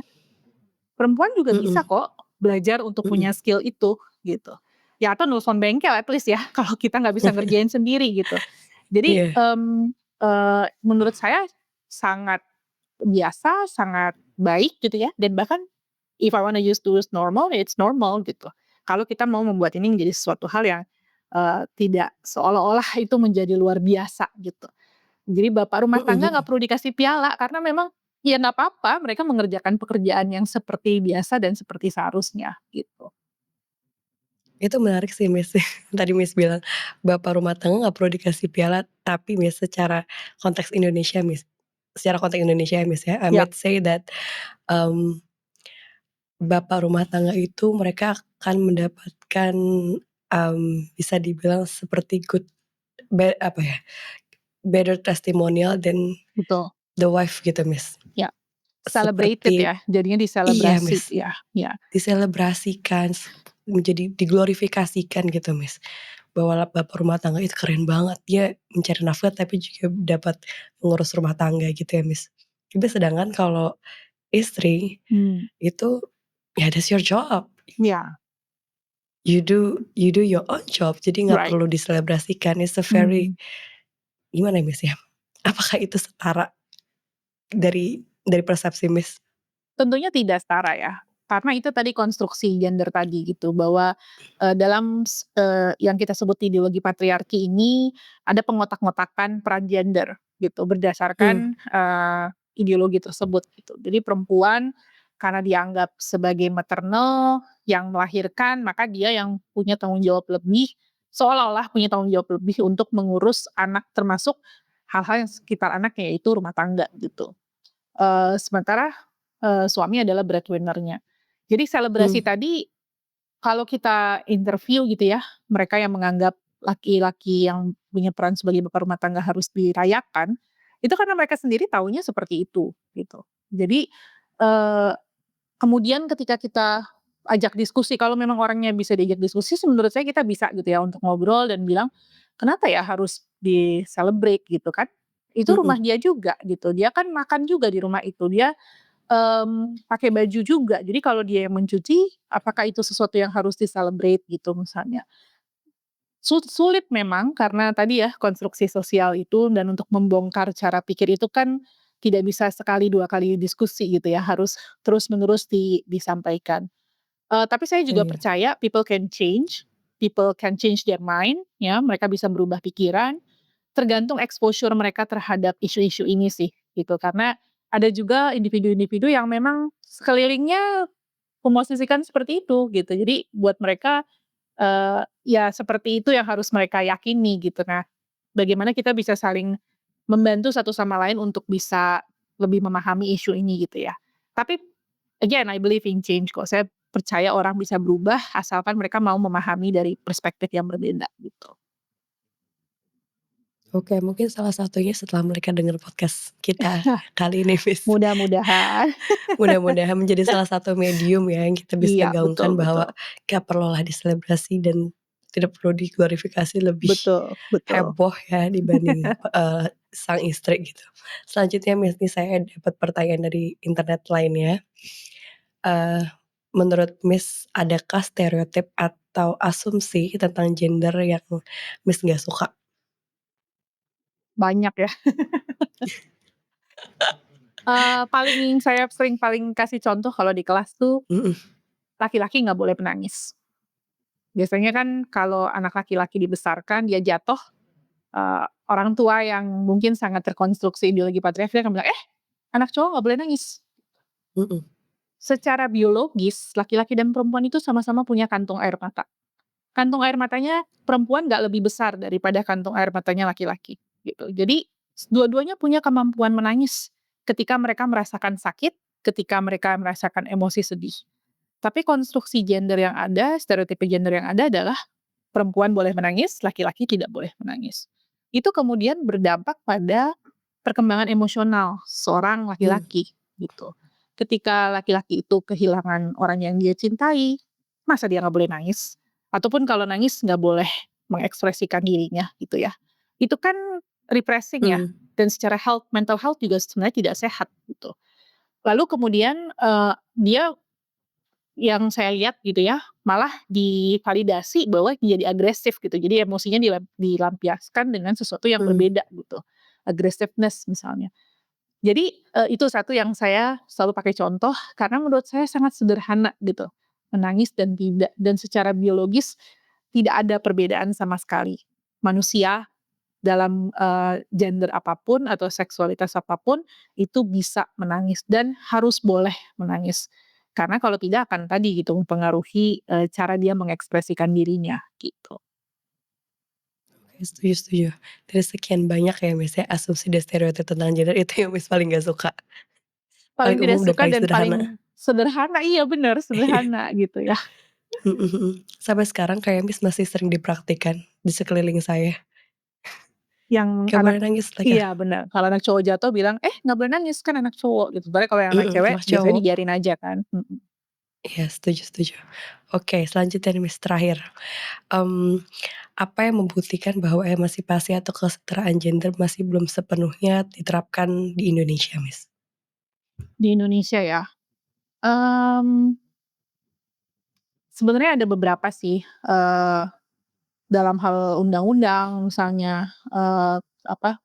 Perempuan juga bisa mhm, kok belajar untuk mhm. punya skill itu, gitu. Ya atau nelfon bengkel at least ya, kalau kita nggak bisa ngerjain sendiri gitu. Jadi, Iya, menurut saya sangat biasa, sangat baik gitu ya, dan bahkan if I wanna use tools normal, ya it's normal gitu. Kalau kita mau membuat ini menjadi sesuatu hal yang, tidak seolah-olah itu menjadi luar biasa gitu. Jadi bapak rumah mhm, tangga nggak mhm. perlu dikasih piala karena memang, ya nggak apa-apa mereka mengerjakan pekerjaan yang seperti biasa dan seperti seharusnya gitu. Itu menarik sih, Miss. Tadi Miss bilang, bapak rumah tangga nggak perlu dikasih piala, tapi Miss secara konteks Indonesia, Miss, secara konteks Indonesia ya, Miss, ya, I Ya, might say that, mmm, bapak rumah tangga itu mereka akan mendapatkan, bisa dibilang seperti apa ya, better testimonial than betul. the wife gitu, Miss. Ya, celebrated Seperti ya, jadinya iya, diselebrasi, Miss, ya ya. diselebrasikan, menjadi diglorifikasikan gitu, Miss. Bahwa bapak rumah tangga itu keren banget, dia mencari nafkah tapi juga dapat mengurus rumah tangga gitu ya, Miss. Tapi sedangkan kalau istri Mmm, itu, ya that's your job, iya, you do your own job, jadi nggak right. perlu diselebrasikan, it's a very Mmm. gimana ya, Miss, ya, apakah itu setara dari persepsi Miss? Tentunya tidak setara ya, karena itu tadi konstruksi gender tadi gitu bahwa, yang kita sebut ideologi patriarki ini ada pengotak-ngotakan peran gender gitu Mmm, berdasarkan, ideologi tersebut gitu. Jadi perempuan karena dianggap sebagai maternal yang melahirkan, maka dia yang punya tanggung jawab lebih, seolah-olah punya tanggung jawab lebih untuk mengurus anak termasuk hal-hal yang sekitar anak yaitu rumah tangga gitu. Sementara, suami adalah breadwinner-nya. Jadi selebrasi mmm, tadi, kalau kita interview gitu ya, mereka yang menganggap laki-laki yang punya peran sebagai bapak rumah tangga harus dirayakan, itu karena mereka sendiri taunya seperti itu, gitu. Jadi, eee, kemudian ketika kita ajak diskusi, kalau memang orangnya bisa diajak diskusi menurut saya kita bisa gitu ya untuk ngobrol dan bilang, "Kenapa ya harus di-celebrate?" Gitu kan. Itu rumah Mhm. dia juga gitu, dia kan makan juga di rumah itu, dia, pakai baju juga. Jadi kalau dia yang mencuci, apakah itu sesuatu yang harus di-celebrate gitu misalnya. Sulit memang karena tadi ya konstruksi sosial itu dan untuk membongkar cara pikir itu kan tidak bisa sekali 2 kali diskusi gitu ya, harus terus-menerus disampaikan. Tapi saya juga Iya. percaya people can change their mind ya, mereka bisa berubah pikiran, tergantung exposure mereka terhadap isu-isu ini sih, gitu. Karena ada juga individu-individu yang memang sekelilingnya memosisikan seperti itu, gitu. Jadi buat mereka, ya seperti itu yang harus mereka yakini gitu. Nah, bagaimana kita bisa saling membantu satu sama lain untuk bisa lebih memahami isu ini gitu ya. Tapi again I believe in change kok, saya percaya orang bisa berubah asalkan mereka mau memahami dari perspektif yang berbeda gitu. Oke, mungkin salah satunya setelah mereka dengar podcast kita kali ini, Miss. Mudah-mudahan. Mudah-mudahan menjadi salah satu medium ya yang kita bisa Iya, betul gaungkan bahwa betul. gak perlulah diselebrasi dan tidak perlu diglorifikasi lebih Betul betul. heboh ya dibanding, sang istri gitu. Selanjutnya Miss, nih saya dapat pertanyaan dari internet lainnya. Eee, Menurut Miss adakah stereotip atau asumsi tentang gender yang Miss nggak suka? Banyak ya. Saya paling kasih contoh kalau di kelas tuh, Mhm. laki-laki nggak boleh menangis. Biasanya kan kalau anak laki-laki dibesarkan, dia jatuh, orang tua yang mungkin sangat terkonstruksi ideologi patriarki akan bilang, "Eh, anak cowok nggak boleh nangis." Mhm. Secara biologis, laki-laki dan perempuan itu sama-sama punya kantung air mata. Kantung air matanya perempuan nggak lebih besar daripada kantung air matanya laki-laki, gitu. Jadi, dua-duanya punya kemampuan menangis ketika mereka merasakan sakit, ketika mereka merasakan emosi sedih. Tapi konstruksi gender yang ada, stereotip gender yang ada adalah perempuan boleh menangis, laki-laki tidak boleh menangis. Itu kemudian berdampak pada perkembangan emosional seorang Mmm. laki-laki, gitu. Ketika laki-laki itu kehilangan orang yang dia cintai, masa dia nggak boleh nangis? Ataupun kalau nangis nggak boleh mengekspresikan dirinya, gitu ya. Itu kan repressing ya, Mhm. dan secara mental health juga sebenarnya tidak sehat, gitu. Lalu kemudian, dia yang saya lihat gitu ya, malah divalidasi bahwa jadi agresif gitu. Jadi emosinya dilampiaskan dengan sesuatu yang Mmm. berbeda gitu, aggressiveness misalnya. Jadi, itu satu yang saya selalu pakai contoh karena menurut saya sangat sederhana gitu, menangis dan tidak, dan secara biologis tidak ada perbedaan sama sekali. Manusia dalam, gender apapun atau seksualitas apapun itu bisa menangis dan harus boleh menangis. Karena kalau tidak akan tadi gitu mempengaruhi, cara dia mengekspresikan dirinya gitu. Oke, setuju setuju. Dari sekian banyak ya, Miss, ya, asumsi dan stereotip tentang gender itu yang Miss paling nggak suka? Paling Paling tidak umum dan suka paling dan sederhana? paling sederhana, iya bener sederhana gitu ya. Mhm mhm. Sampai sekarang kayak Miss masih sering dipraktikkan di sekeliling saya. Yang Nggak anak boleh nangis mereka. iya bener, kalau anak cowok jatuh bilang, "Eh nggak boleh nangis, kan anak cowok," gitu. Sebenarnya kalau yang anak Mhm, cewek anak biasanya cowok. dibiarin aja kan, mhm. Iya, setuju setuju. Oke, selanjutnya nih Miss, terakhir. Mmm, Apa yang membuktikan bahwa emansipasi atau kesetaraan gender masih belum sepenuhnya diterapkan di Indonesia, Miss? Di Indonesia ya, mmm, sebenarnya ada beberapa sih, dalam hal undang-undang misalnya,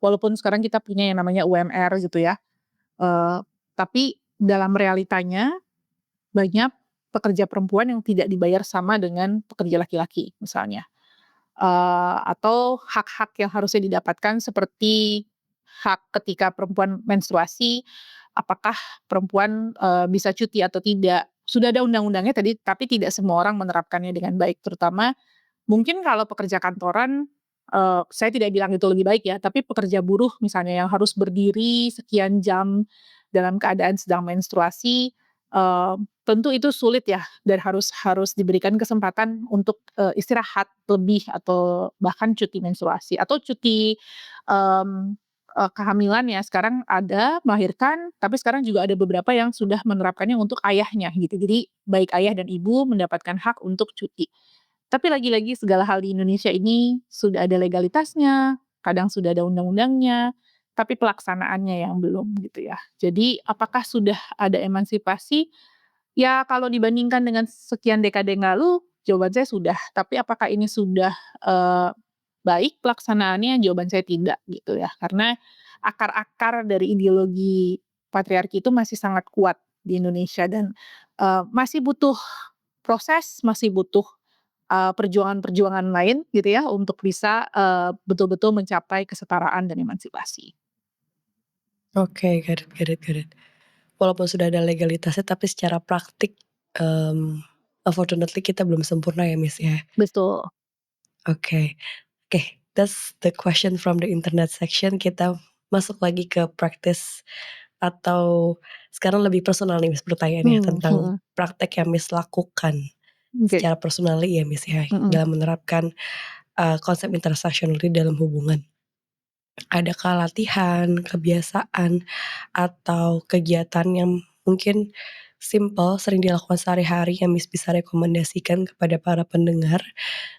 walaupun sekarang kita punya yang namanya UMR gitu ya, eee, tapi dalam realitanya banyak pekerja perempuan yang tidak dibayar sama dengan pekerja laki-laki misalnya. Atau hak-hak yang harusnya didapatkan seperti hak ketika perempuan menstruasi, apakah perempuan, bisa cuti atau tidak. Sudah ada undang-undangnya tadi, tapi tidak semua orang menerapkannya dengan baik, terutama mungkin kalau pekerja kantoran, saya tidak bilang itu lebih baik ya, tapi pekerja buruh misalnya yang harus berdiri sekian jam dalam keadaan sedang menstruasi, tentu itu sulit ya dan harus harus diberikan kesempatan untuk, istirahat lebih atau bahkan cuti menstruasi atau cuti, mmm, kehamilan ya, sekarang ada, melahirkan, tapi sekarang juga ada beberapa yang sudah menerapkannya untuk ayahnya gitu. Jadi baik ayah dan ibu mendapatkan hak untuk cuti. Tapi lagi-lagi segala hal di Indonesia ini sudah ada legalitasnya, kadang sudah ada undang-undangnya, tapi pelaksanaannya yang belum gitu ya. Jadi apakah sudah ada emansipasi? Ya kalau dibandingkan dengan sekian dekade yang lalu, jawaban saya sudah. Tapi apakah ini sudah, eee, baik pelaksanaannya? Jawaban saya tidak gitu ya. Karena akar-akar dari ideologi patriarki itu masih sangat kuat di Indonesia dan, masih butuh proses, masih butuh, perjuangan-perjuangan lain gitu ya untuk bisa, betul-betul mencapai kesetaraan dan emansipasi. Oke, got it. Walaupun sudah ada legalitasnya tapi secara praktik, mmm, unfortunately kita belum sempurna ya, Miss, ya? Betul. Oke. Oke, that's the question from the internet section. Kita masuk lagi ke praktis atau sekarang lebih personal nih Miss pertanyaannya tentang Mhm. praktek yang Miss lakukan Oke. secara personally ya Miss ya, Mhm. dalam menerapkan, konsep intersectionality dalam hubungan. Adakah latihan, kebiasaan, atau kegiatan yang mungkin simple sering dilakukan sehari-hari yang Miss bisa rekomendasikan kepada para pendengar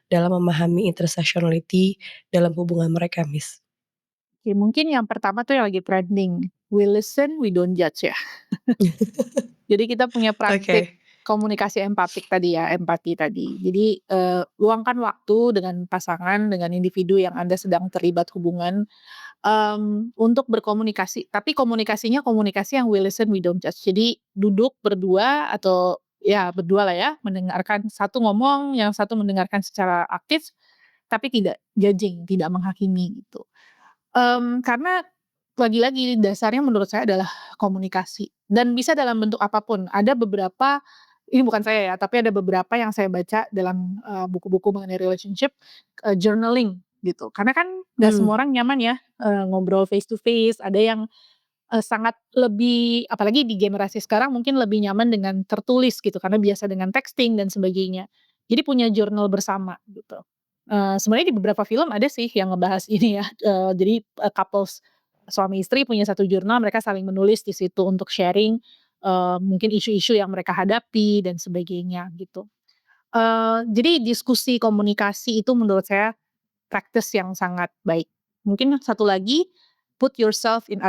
dalam memahami intersectionality dalam hubungan mereka, Miss? Oke, mungkin yang pertama tuh yang lagi trending, we listen, we don't judge ya. Jadi kita punya praktik Oke. komunikasi empatik tadi ya, empati tadi. Jadi, luangkan waktu dengan pasangan, dengan individu yang Anda sedang terlibat hubungan, untuk berkomunikasi. Tapi komunikasinya komunikasi yang we listen, we don't judge. Jadi duduk berdua atau ya berdua lah ya, mendengarkan satu ngomong, yang satu mendengarkan secara aktif, tapi tidak judging, tidak menghakimi gitu. Karena lagi-lagi dasarnya menurut saya adalah komunikasi dan bisa dalam bentuk apapun. Ada beberapa ini bukan saya ya, tapi ada beberapa yang saya baca dalam, buku-buku mengenai relationship, journaling gitu. Karena kan nggak Mmm, semua orang nyaman ya, ngobrol face to face, ada yang, sangat lebih apalagi di generasi sekarang mungkin lebih nyaman dengan tertulis gitu, karena biasa dengan texting dan sebagainya. Jadi punya journal bersama gitu. Sebenarnya di beberapa film ada sih yang ngebahas ini ya, jadi, couples suami istri punya satu jurnal, mereka saling menulis di situ untuk sharing, mungkin isu-isu yang mereka hadapi dan sebagainya gitu. Jadi diskusi komunikasi itu menurut saya practice yang sangat baik. Mungkin satu lagi, put yourself in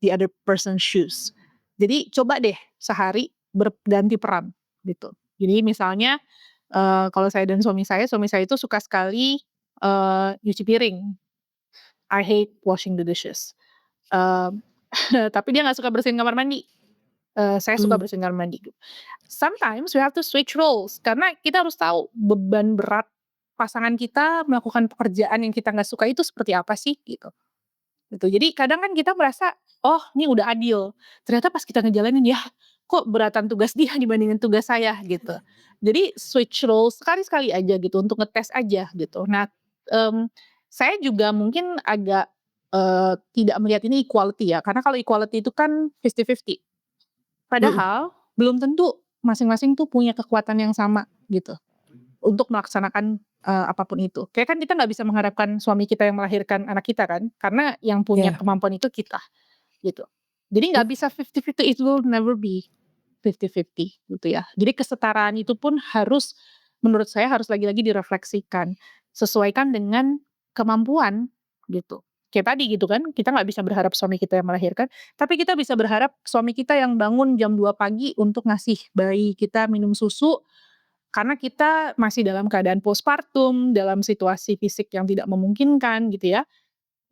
the other person's shoes. Jadi coba deh sehari berganti peran gitu. Jadi misalnya, kalau saya dan suami saya itu suka sekali, nyuci piring. I hate washing the dishes. Mmm, tapi dia nggak suka bersihin kamar mandi, saya suka mmm, bersihin kamar mandi. Sometimes we have to switch roles, karena kita harus tahu beban berat pasangan kita melakukan pekerjaan yang kita nggak suka itu seperti apa sih, gitu. Jadi kadang kan kita merasa, "Oh ini udah adil." Ternyata pas kita ngejalanin, "Yah kok beratan tugas dia dibandingin tugas saya?" Gitu. Jadi switch roles sekali-sekali aja gitu, untuk ngetes aja gitu. Nah, mmm, saya juga mungkin agak, tidak melihat ini equality ya, karena kalau equality itu kan 50-50. mhm. Padahal belum tentu masing-masing tuh punya kekuatan yang sama gitu, untuk melaksanakan, apa itu. Kayak kan kita nggak bisa mengharapkan suami kita yang melahirkan anak kita kan, karena yang punya Iya, kemampuan itu kita, gitu. Jadi nggak mmm, bisa 50-50, it will never be 50-50 gitu ya. Jadi kesetaraan itu pun harus menurut saya harus lagi-lagi direfleksikan, sesuaikan dengan kemampuan gitu. Kayak tadi gitu kan, kita nggak bisa berharap suami kita yang melahirkan, tapi kita bisa berharap suami kita yang bangun jam 2 pagi untuk ngasih bayi kita minum susu, karena kita masih dalam keadaan postpartum, dalam situasi fisik yang tidak memungkinkan gitu ya.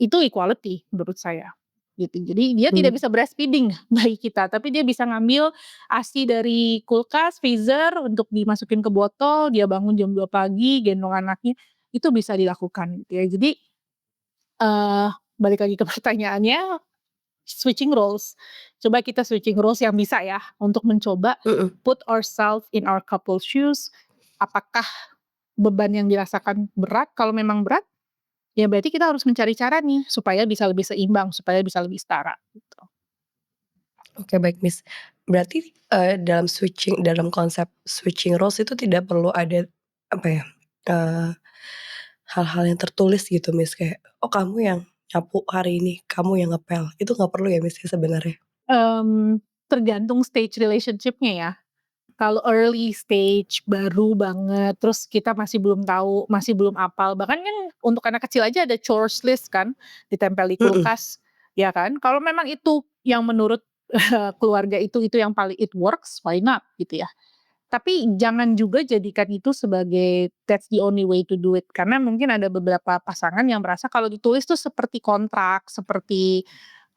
Itu equality menurut saya, gitu. Jadi dia mmm, tidak bisa breastfeeding bayi kita, tapi dia bisa ngambil ASI dari kulkas, freezer untuk dimasukin ke botol, dia bangun jam 2 pagi gendong anaknya, itu bisa dilakukan gitu ya. Jadi, eee, balik lagi ke pertanyaannya, switching roles. Coba kita switching roles yang bisa ya, untuk mencoba mhm. put ourselves in our couple shoes. Apakah beban yang dirasakan berat? Kalau memang berat, ya berarti kita harus mencari cara nih, supaya bisa lebih seimbang, supaya bisa lebih setara, gitu. Oke baik, Miss. Berarti, dalam konsep switching roles itu tidak perlu ada, apa ya, eee, hal-hal yang tertulis gitu, Miss, kayak, "Oh kamu yang nyapu hari ini, kamu yang ngepel. Itu nggak perlu ya Miss ya sebenarnya? Tergantung stage relationship-nya ya. Kalau early stage, baru banget, terus kita masih belum tahu, masih belum apal, bahkan kan untuk anak kecil aja ada chores list kan, ditempel di Mhm, kulkas, ya kan. Kalau memang itu yang menurut keluarga itu yang paling it works, why not gitu ya. Tapi jangan juga jadikan itu sebagai that's the only way to do it, karena mungkin ada beberapa pasangan yang merasa kalau ditulis tuh seperti kontrak, seperti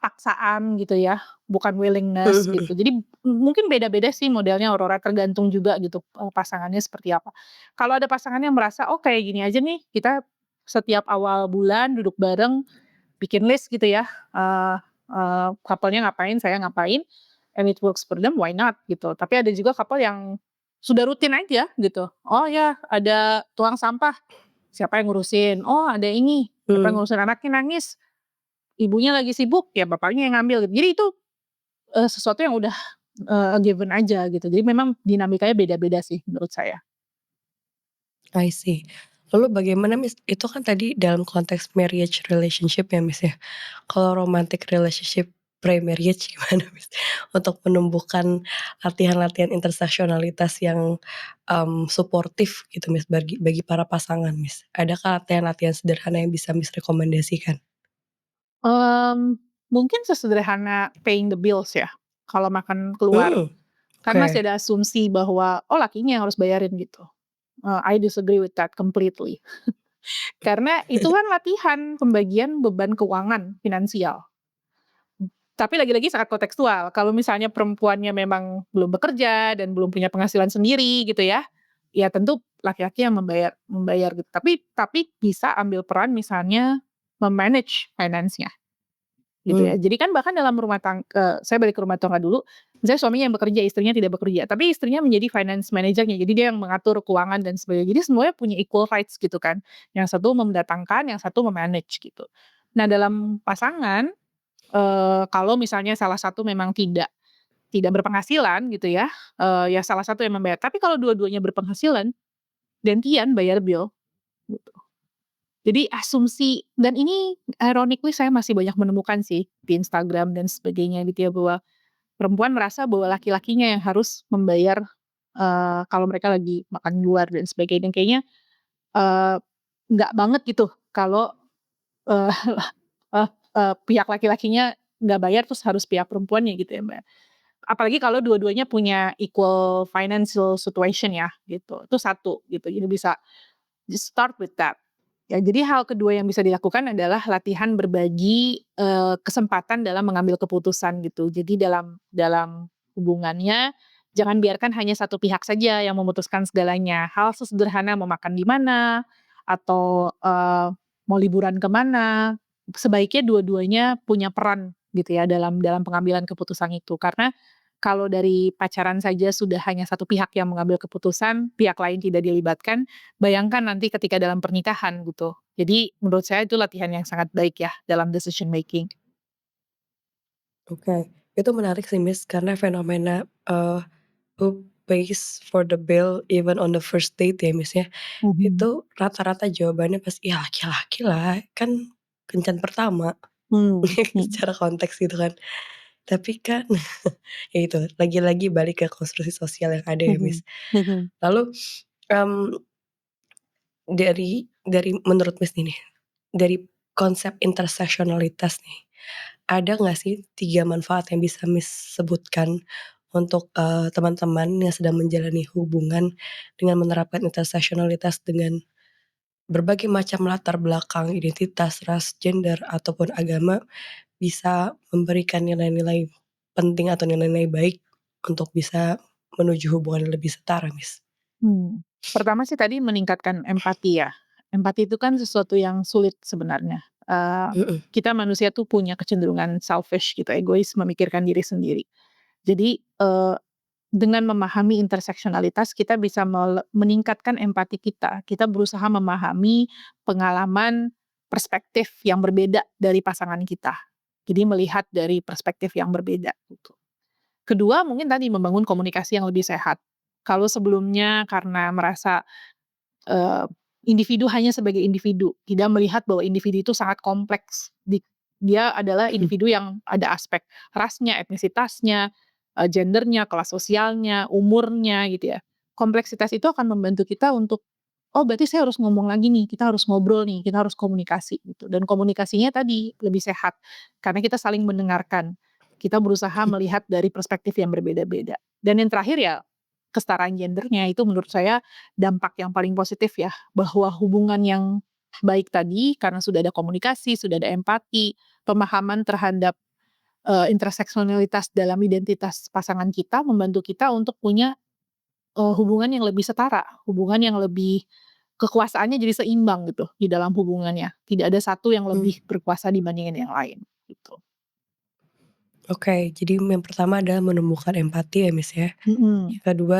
paksaan gitu ya, bukan willingness mhm gitu. Jadi mungkin beda-beda sih modelnya Aurora, tergantung juga gitu, pasangannya seperti apa. Kalau ada pasangan yang merasa, "Oh kayak gini aja nih, kita setiap awal bulan duduk bareng, bikin list gitu ya, eee eee, couple-nya ngapain, saya ngapain, and it works for them, why not?" Gitu. Tapi ada juga couple yang sudah rutin aja gitu. Oh ya, ada tuang sampah, siapa yang ngurusin? Oh ada ini, siapa yang mhm. ngurusin, anaknya nangis, ibunya lagi sibuk, ya bapaknya yang ngambil gitu. Jadi itu, sesuatu yang udah, given aja gitu. Jadi memang dinamikanya beda-beda sih menurut saya. I see. Lalu bagaimana Miss, itu kan tadi dalam konteks marriage relationship ya Miss ya. Kalau romantic relationship pre-marriage gimana Miss? Untuk menumbuhkan latihan-latihan interseksionalitas yang, suportif gitu Miss bagi bagi para pasangan Miss. Adakah latihan-latihan sederhana yang bisa Miss rekomendasikan? Mmm, Mungkin sesederhana paying the bills ya, kalau makan keluar. Mmm, Kan oke. masih ada asumsi bahwa, oh lakinya yang harus bayarin gitu. I disagree with that completely. Karena itu kan latihan pembagian beban keuangan finansial. Tapi lagi-lagi sangat kontekstual, kalau misalnya perempuannya memang belum bekerja dan belum punya penghasilan sendiri gitu ya tentu laki-laki yang membayar membayar gitu. Tapi bisa ambil peran misalnya me-manage finance-nya. Gitu Mmm, ya. Jadi kan bahkan dalam saya balik ke rumah tangga dulu, misalnya suaminya yang bekerja, istrinya tidak bekerja, tapi istrinya menjadi finance manager-nya, jadi dia yang mengatur keuangan dan sebagainya. Jadi semuanya punya equal rights gitu kan, yang satu mendatangkan, yang satu me-manage gitu. Nah dalam pasangan, kalau misalnya salah satu memang tidak tidak berpenghasilan gitu ya, ya salah satu yang membayar, tapi kalau dua-duanya berpenghasilan, gantian bayar bill, gitu. Jadi asumsi dan ini ironically saya masih banyak menemukan sih di Instagram dan sebagainya gitu ya, bahwa perempuan merasa bahwa laki-lakinya yang harus membayar, kalau mereka lagi makan di luar dan sebagainya. Kayaknya, eee, nggak banget gitu kalau, eee, eh, pihak laki-lakinya nggak bayar terus harus pihak perempuannya gitu ya, Mbak. Apalagi kalau dua-duanya punya equal financial situation ya gitu, itu satu gitu. Jadi bisa just start with that. Ya, jadi hal kedua yang bisa dilakukan adalah latihan berbagi, kesempatan dalam mengambil keputusan gitu. Jadi dalam hubungannya, jangan biarkan hanya satu pihak saja yang memutuskan segalanya. Hal sesederhana mau makan di mana, atau, mau liburan ke mana, sebaiknya dua-duanya punya peran gitu ya dalam dalam pengambilan keputusan itu. Karena kalau dari pacaran saja sudah hanya satu pihak yang mengambil keputusan, pihak lain tidak dilibatkan, bayangkan nanti ketika dalam pernikahan gitu. Jadi menurut saya itu latihan yang sangat baik ya dalam decision making. oke. Itu menarik sih Miss, karena fenomena, who pays for the bill even on the first date ya Miss ya. Mhm. Itu rata-rata jawabannya pasti, "Ya laki-laki lah, kan kencan pertama." Mmm, mhm. Secara konteks gitu kan. Tapi kan ya itu, lagi-lagi balik ke konstruksi sosial yang ada ya, Mhm. Miss. Mhm. Lalu, mmm, dari menurut Miss ini, dari konsep interseksionalitas nih, ada nggak sih 3 manfaat yang bisa Miss sebutkan untuk, teman-teman yang sedang menjalani hubungan dengan menerapkan interseksionalitas dengan berbagai macam latar belakang, identitas, ras, gender, ataupun agama, bisa memberikan nilai-nilai penting atau nilai-nilai baik untuk bisa menuju hubungan yang lebih setara, Miss? Pertama sih tadi meningkatkan empati ya. Empati itu kan sesuatu yang sulit sebenarnya. Mhm, Kita manusia tuh punya kecenderungan selfish gitu, egois, memikirkan diri sendiri. Jadi, dengan memahami interseksionalitas kita bisa meningkatkan empati kita. Kita berusaha memahami pengalaman, perspektif yang berbeda dari pasangan kita. Jadi melihat dari perspektif yang berbeda gitu. Kedua mungkin tadi membangun komunikasi yang lebih sehat. Kalau sebelumnya karena merasa, individu hanya sebagai individu, tidak melihat bahwa individu itu sangat kompleks. Dia adalah individu yang ada aspek rasnya, etnisitasnya, gendernya, kelas sosialnya, umurnya gitu ya. Kompleksitas itu akan membantu kita untuk, "Oh berarti saya harus ngomong lagi nih, kita harus ngobrol nih, kita harus komunikasi," gitu. Dan komunikasinya tadi lebih sehat, karena kita saling mendengarkan. Kita berusaha melihat dari perspektif yang berbeda-beda. Dan yang terakhir ya, kesetaraan gendernya itu menurut saya dampak yang paling positif ya, bahwa hubungan yang baik tadi karena sudah ada komunikasi, sudah ada empati, pemahaman terhadap, interseksionalitas dalam identitas pasangan kita, membantu kita untuk punya, hubungan yang lebih setara, hubungan yang lebih kekuasaannya jadi seimbang gitu di dalam hubungannya. Tidak ada satu yang Mmm, lebih berkuasa dibandingin yang lain, gitu. oke. Jadi yang pertama adalah menemukan empati ya, Miss, ya. Mhm. Yang kedua,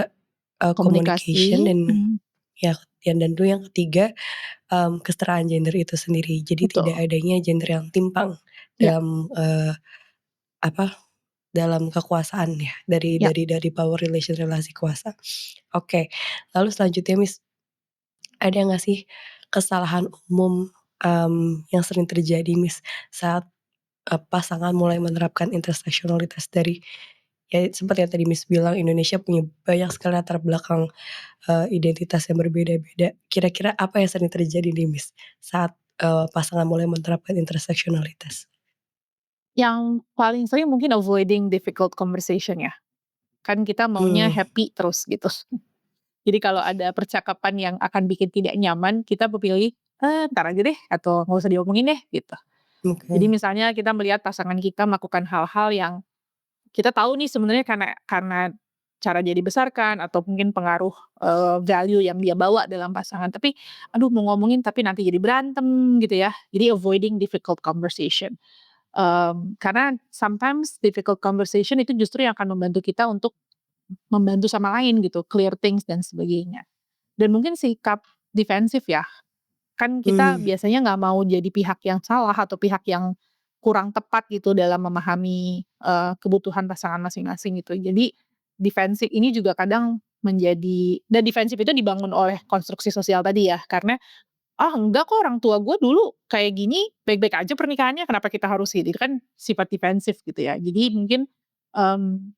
Komunikasi, communication dan mhm, ya dan tuh yang ketiga, kesetaraan gender itu sendiri. Jadi tidak betul. adanya gender yang timpang Ya, dalam, apa, dalam kekuasaan ya, dari ya. power relation, relasi kuasa. Oke, lalu selanjutnya Miss, ada nggak sih kesalahan umum, yang sering terjadi Miss, saat, pasangan mulai menerapkan interseksionalitas dari ya seperti yang tadi Miss bilang Indonesia punya banyak sekali latar belakang, identitas yang berbeda-beda. Kira-kira apa yang sering terjadi nih Miss, saat, pasangan mulai menerapkan interseksionalitas? Yang paling sering mungkin avoiding difficult conversation ya. Kan kita maunya Mmm, happy terus gitu. Jadi kalau ada percakapan yang akan bikin tidak nyaman, kita memilih, entar aja deh atau nggak usah diomongin deh gitu. oke. Jadi misalnya kita melihat pasangan kita melakukan hal-hal yang kita tahu nih sebenarnya karena cara dia dibesarkan atau mungkin pengaruh, value yang dia bawa dalam pasangan, tapi aduh mau ngomongin tapi nanti jadi berantem gitu ya. Jadi avoiding difficult conversation. Karena sometimes difficult conversation itu justru yang akan membantu kita untuk membantu sama lain gitu, clear things dan sebagainya. Dan mungkin sikap defensif ya, kan kita Mmm, biasanya nggak mau jadi pihak yang salah atau pihak yang kurang tepat gitu dalam memahami, kebutuhan pasangan masing-masing gitu. Jadi defensif ini juga kadang menjadi dan defensif itu dibangun oleh konstruksi sosial tadi ya, karena, "Ah enggak kok orang tua gue dulu kayak gini, baik-baik aja pernikahannya kenapa kita harus gitu?" Itu kan sifat defensif gitu ya. Jadi mungkin, mmm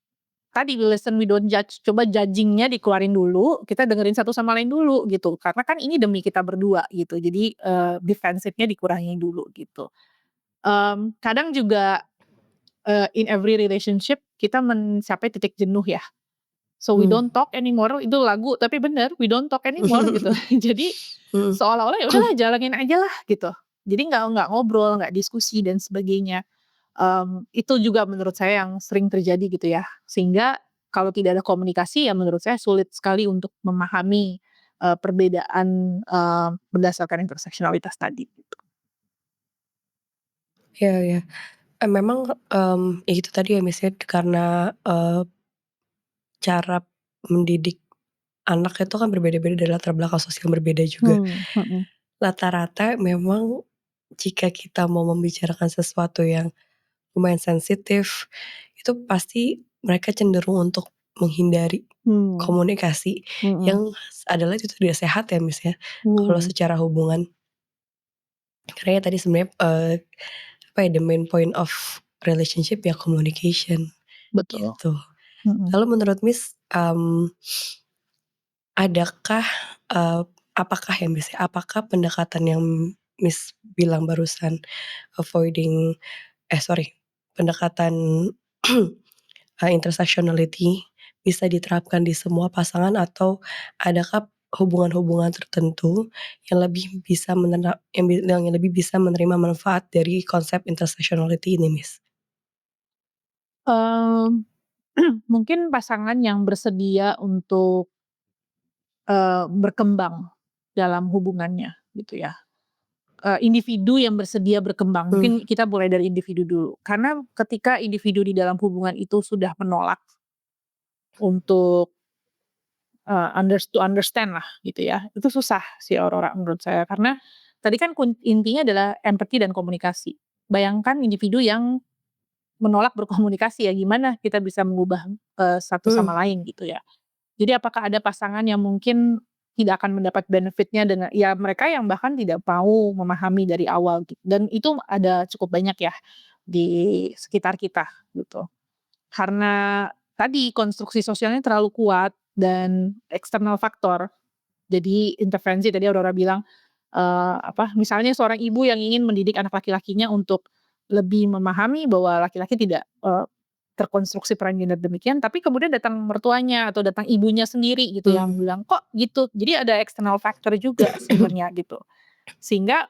tadi listen we don't judge, coba judging-nya dikeluarin dulu, kita dengerin satu sama lain dulu gitu, karena kan ini demi kita berdua gitu, jadi, defensifnya dikurangi dulu gitu. Kadang juga, in every relationship kita mencapai titik jenuh ya, so we mmm. don't talk anymore itu lagu tapi bener, we don't talk anymore gitu. Jadi Mhm. seolah-olah ya udahlah jalanin ajalah gitu. Jadi nggak ngobrol, nggak diskusi dan sebagainya. Itu juga menurut saya yang sering terjadi gitu ya. Sehingga kalau tidak ada komunikasi ya menurut saya sulit sekali untuk memahami, perbedaan, berdasarkan interseksionalitas tadi gitu. Iya, iya. Memang, ya itu tadi ya, Mas, ya, karena, cara mendidik anak itu kan berbeda-beda dari latar belakang sosial berbeda juga. Mhm. Rata-rata memang jika kita mau membicarakan sesuatu yang lumayan sensitif, itu pasti mereka cenderung untuk menghindari Mmm, komunikasi mhm, yang adalah itu tidak sehat ya, Mas, ya, kalau mhm, secara hubungan. Karena ya tadi sebenarnya, apa ya, the main point of relationship ya communication, betul, gitu. mhm. Lalu menurut Miss, adakah, eee, apakah ya, Miss, ya, apakah pendekatan yang Miss bilang barusan, avoiding sorry, pendekatan, intersectionality bisa diterapkan di semua pasangan atau adakah hubungan-hubungan tertentu yang lebih bisa yang lebih bisa menerima manfaat dari konsep intersectionality ini, Miss? Mmm, mungkin pasangan yang bersedia untuk, berkembang dalam hubungannya gitu ya. Individu yang bersedia berkembang, Mmm, mungkin kita mulai dari individu dulu. Karena ketika individu di dalam hubungan itu sudah menolak untuk, to understand lah gitu ya, itu susah sih orang-orang menurut saya. Karena tadi kan intinya adalah empati dan komunikasi. Bayangkan individu yang menolak berkomunikasi ya gimana kita bisa mengubah, satu mhm, sama lain gitu ya. Jadi apakah ada pasangan yang mungkin tidak akan mendapat benefit-nya dengan ya mereka yang bahkan tidak mau memahami dari awal gitu, dan itu ada cukup banyak ya di sekitar kita gitu. Karena tadi konstruksi sosialnya terlalu kuat dan eksternal faktor. Jadi intervensi tadi Aurora bilang, misalnya seorang ibu yang ingin mendidik anak laki-lakinya untuk lebih memahami bahwa laki-laki tidak, terkonstruksi peran gender demikian, tapi kemudian datang mertuanya atau datang ibunya sendiri gitu yang Mmm. bilang, "Kok gitu?" Jadi ada external factor juga sebenarnya gitu. Sehingga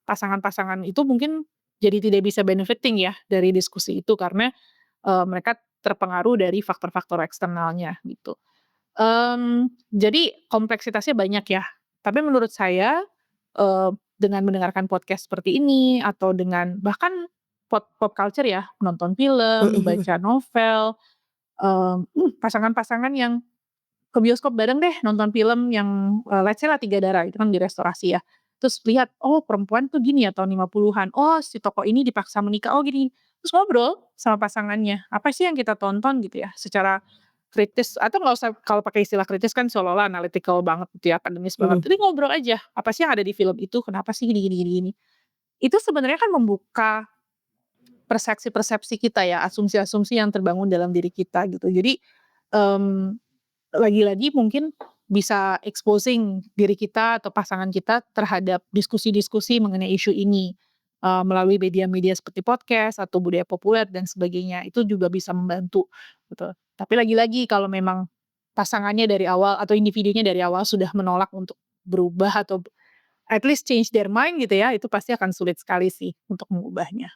pasangan-pasangan itu mungkin jadi tidak bisa benefiting ya dari diskusi itu karena, mereka terpengaruh dari faktor-faktor eksternalnya gitu. Jadi kompleksitasnya banyak ya, tapi menurut saya, dengan mendengarkan podcast seperti ini atau dengan bahkan pop pop culture ya, nonton Mhm film, mhm. baca novel, pasangan-pasangan yang ke bioskop bareng deh, nonton film yang, let's say lah Tiga Darah, itu kan di restorasi ya. Terus lihat, oh perempuan tuh gini ya tahun 50-an, oh si tokoh ini dipaksa menikah, oh gini. Terus ngobrol sama pasangannya, apa sih yang kita tonton gitu ya, secara kritis atau nggak usah kalau pakai istilah kritis kan seolah-olah analytical banget gitu ya, akademis banget. Mhm. Jadi ngobrol aja, apa sih yang ada di film itu, kenapa sih gini gini gini gini. Itu sebenarnya kan membuka persepsi-persepsi kita ya, asumsi-asumsi yang terbangun dalam diri kita gitu. Jadi, mmm lagi-lagi mungkin bisa exposing diri kita atau pasangan kita terhadap diskusi-diskusi mengenai isu ini, melalui media-media seperti podcast atau budaya populer dan sebagainya, itu juga bisa membantu, gitu. Tapi lagi-lagi kalau memang pasangannya dari awal atau individunya dari awal sudah menolak untuk berubah atau at least change their mind gitu ya, itu pasti akan sulit sekali sih untuk mengubahnya.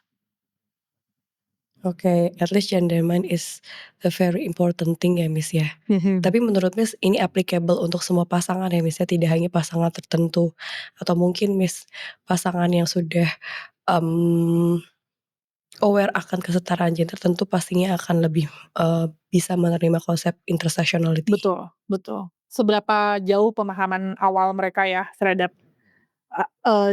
Oke, at least gender mind is a very important thing ya, Miss, ya. Mhm. Tapi menurut Miss ini applicable untuk semua pasangan ya, Miss, ya, tidak hanya pasangan tertentu? Atau mungkin Miss, pasangan yang sudah, mmm, aware akan kesetaraan gender tentu pastinya akan lebih, bisa menerima konsep intersectionality? Betul betul. Seberapa jauh pemahaman awal mereka ya terhadap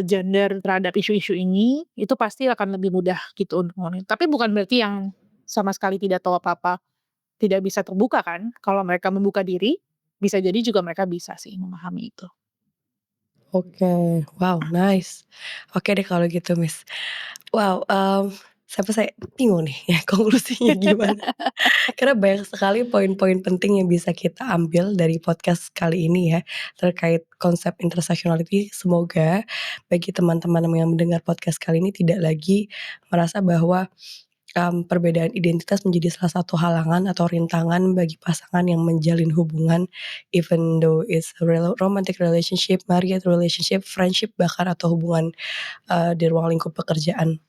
gender, terhadap isu-isu ini, itu pasti akan lebih mudah gitu untuk ngomongin. Tapi bukan berarti yang sama sekali tidak tahu apa-apa, tidak bisa terbuka kan. Kalau mereka membuka diri, bisa jadi juga mereka bisa sih memahami itu. Oke, wow nice. Oke deh kalau gitu, Miss. Wow, sampai saya bingung nih ya konklusinya gimana. Karena banyak sekali poin-poin penting yang bisa kita ambil dari podcast kali ini ya, terkait konsep intersectionality. Semoga bagi teman-teman yang mendengar podcast kali ini tidak lagi merasa bahwa, perbedaan identitas menjadi salah satu halangan atau rintangan bagi pasangan yang menjalin hubungan, even though it's a romantic relationship, married relationship, friendship, bahkan atau hubungan, di ruang lingkup pekerjaan.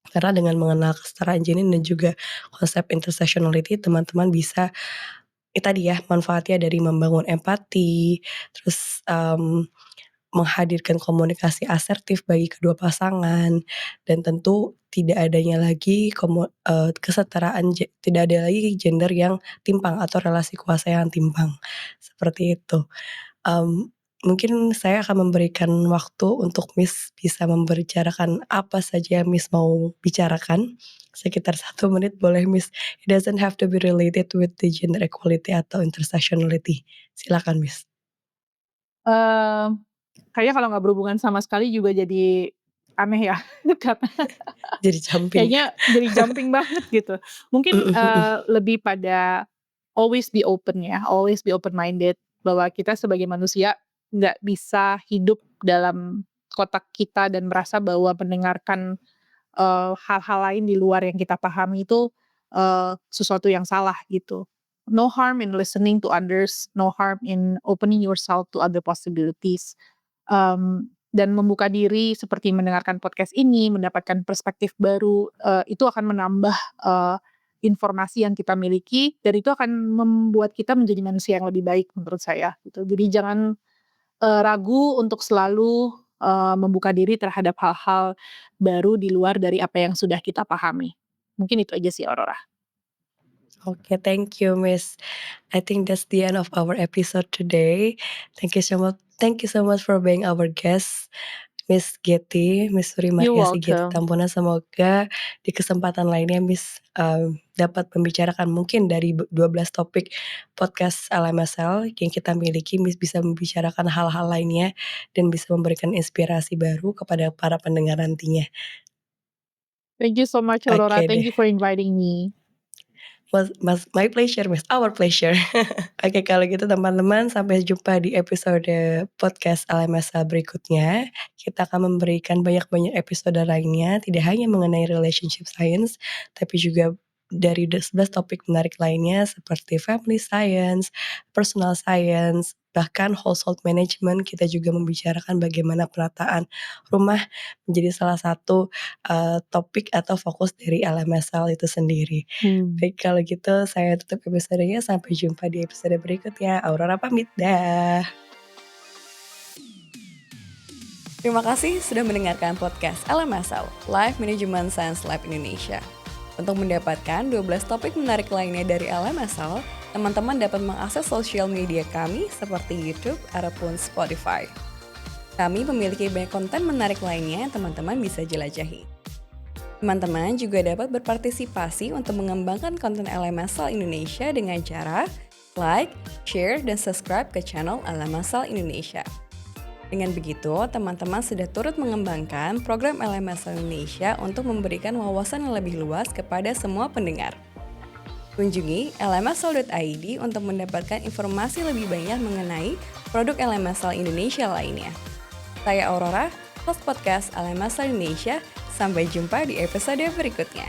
Karena dengan mengenal kesetaraan gender dan juga konsep intersectionality, teman-teman bisa tadi ya, manfaatnya dari membangun empati, terus, menghadirkan komunikasi asertif bagi kedua pasangan, dan tentu tidak adanya lagi kesetaraan tidak ada lagi gender yang timpang atau relasi kuasa yang timpang, seperti itu. Mmm, Mungkin saya akan memberikan waktu untuk Miss bisa membicarakan apa saja yang Miss mau bicarakan, sekitar 1 menit boleh Miss. It doesn't have to be related with the gender equality atau intersectionality. Silakan Miss. Eee, Kayaknya kalau nggak berhubungan sama sekali juga jadi aneh ya, karena Jadi jumping. kayaknya jadi jumping banget gitu. Mungkin, Mhm mhm. lebih pada always be open ya, always be open minded, bahwa kita sebagai manusia nggak bisa hidup dalam kotak kita dan merasa bahwa mendengarkan, hal-hal lain di luar yang kita pahami itu, sesuatu yang salah gitu. No harm in listening to others, no harm in opening yourself to other possibilities. Dan membuka diri seperti mendengarkan podcast ini, mendapatkan perspektif baru, itu akan menambah, informasi yang kita miliki dan itu akan membuat kita menjadi manusia yang lebih baik menurut saya gitu. Jadi jangan, ragu untuk selalu, membuka diri terhadap hal-hal baru di luar dari apa yang sudah kita pahami. Mungkin itu aja sih Aurora. Oke, thank you Miss. I think that's the end of our episode today. Thank you so much for being our guest. Miss Getty, Miss Suri You're Mariasi Getty welcome. Tampunan. Semoga di kesempatan lainnya Miss, dapat membicarakan mungkin dari 12 topik podcast LMSL yang kita miliki, Miss bisa membicarakan hal-hal lainnya dan bisa memberikan inspirasi baru kepada para pendengar nantinya. Thank you so much, Aurora. Oke Thank deh. you for inviting me. My pleasure, Miss, our pleasure. Oke, kalau gitu teman-teman, sampai jumpa di episode podcast LMSL berikutnya. Kita akan memberikan banyak-banyak episode lainnya, tidak hanya mengenai relationship science, tapi juga dari 11 topik menarik lainnya seperti family science, personal science, bahkan household management. Kita juga membicarakan bagaimana penataan rumah menjadi salah satu, topik atau fokus dari LMSL itu sendiri. Hmm. Baik, kalau gitu saya tutup episodenya, sampai jumpa di episode berikutnya. Aurora pamit, dah. Terima kasih sudah mendengarkan podcast LMSL, Live Management Science Lab Indonesia. Untuk mendapatkan 12 topik menarik lainnya dari LMSL, teman-teman dapat mengakses sosial media kami seperti YouTube ataupun Spotify. Kami memiliki banyak konten menarik lainnya yang teman-teman bisa jelajahi. Teman-teman juga dapat berpartisipasi untuk mengembangkan konten LMSL Indonesia dengan cara like, share, dan subscribe ke channel LMSL Indonesia. Dengan begitu, teman-teman sudah turut mengembangkan program LMSL Indonesia untuk memberikan wawasan yang lebih luas kepada semua pendengar. Kunjungi lmsl.id untuk mendapatkan informasi lebih banyak mengenai produk LMSL Indonesia lainnya. Saya Aurora, host podcast LMSL Indonesia. Sampai jumpa di episode berikutnya.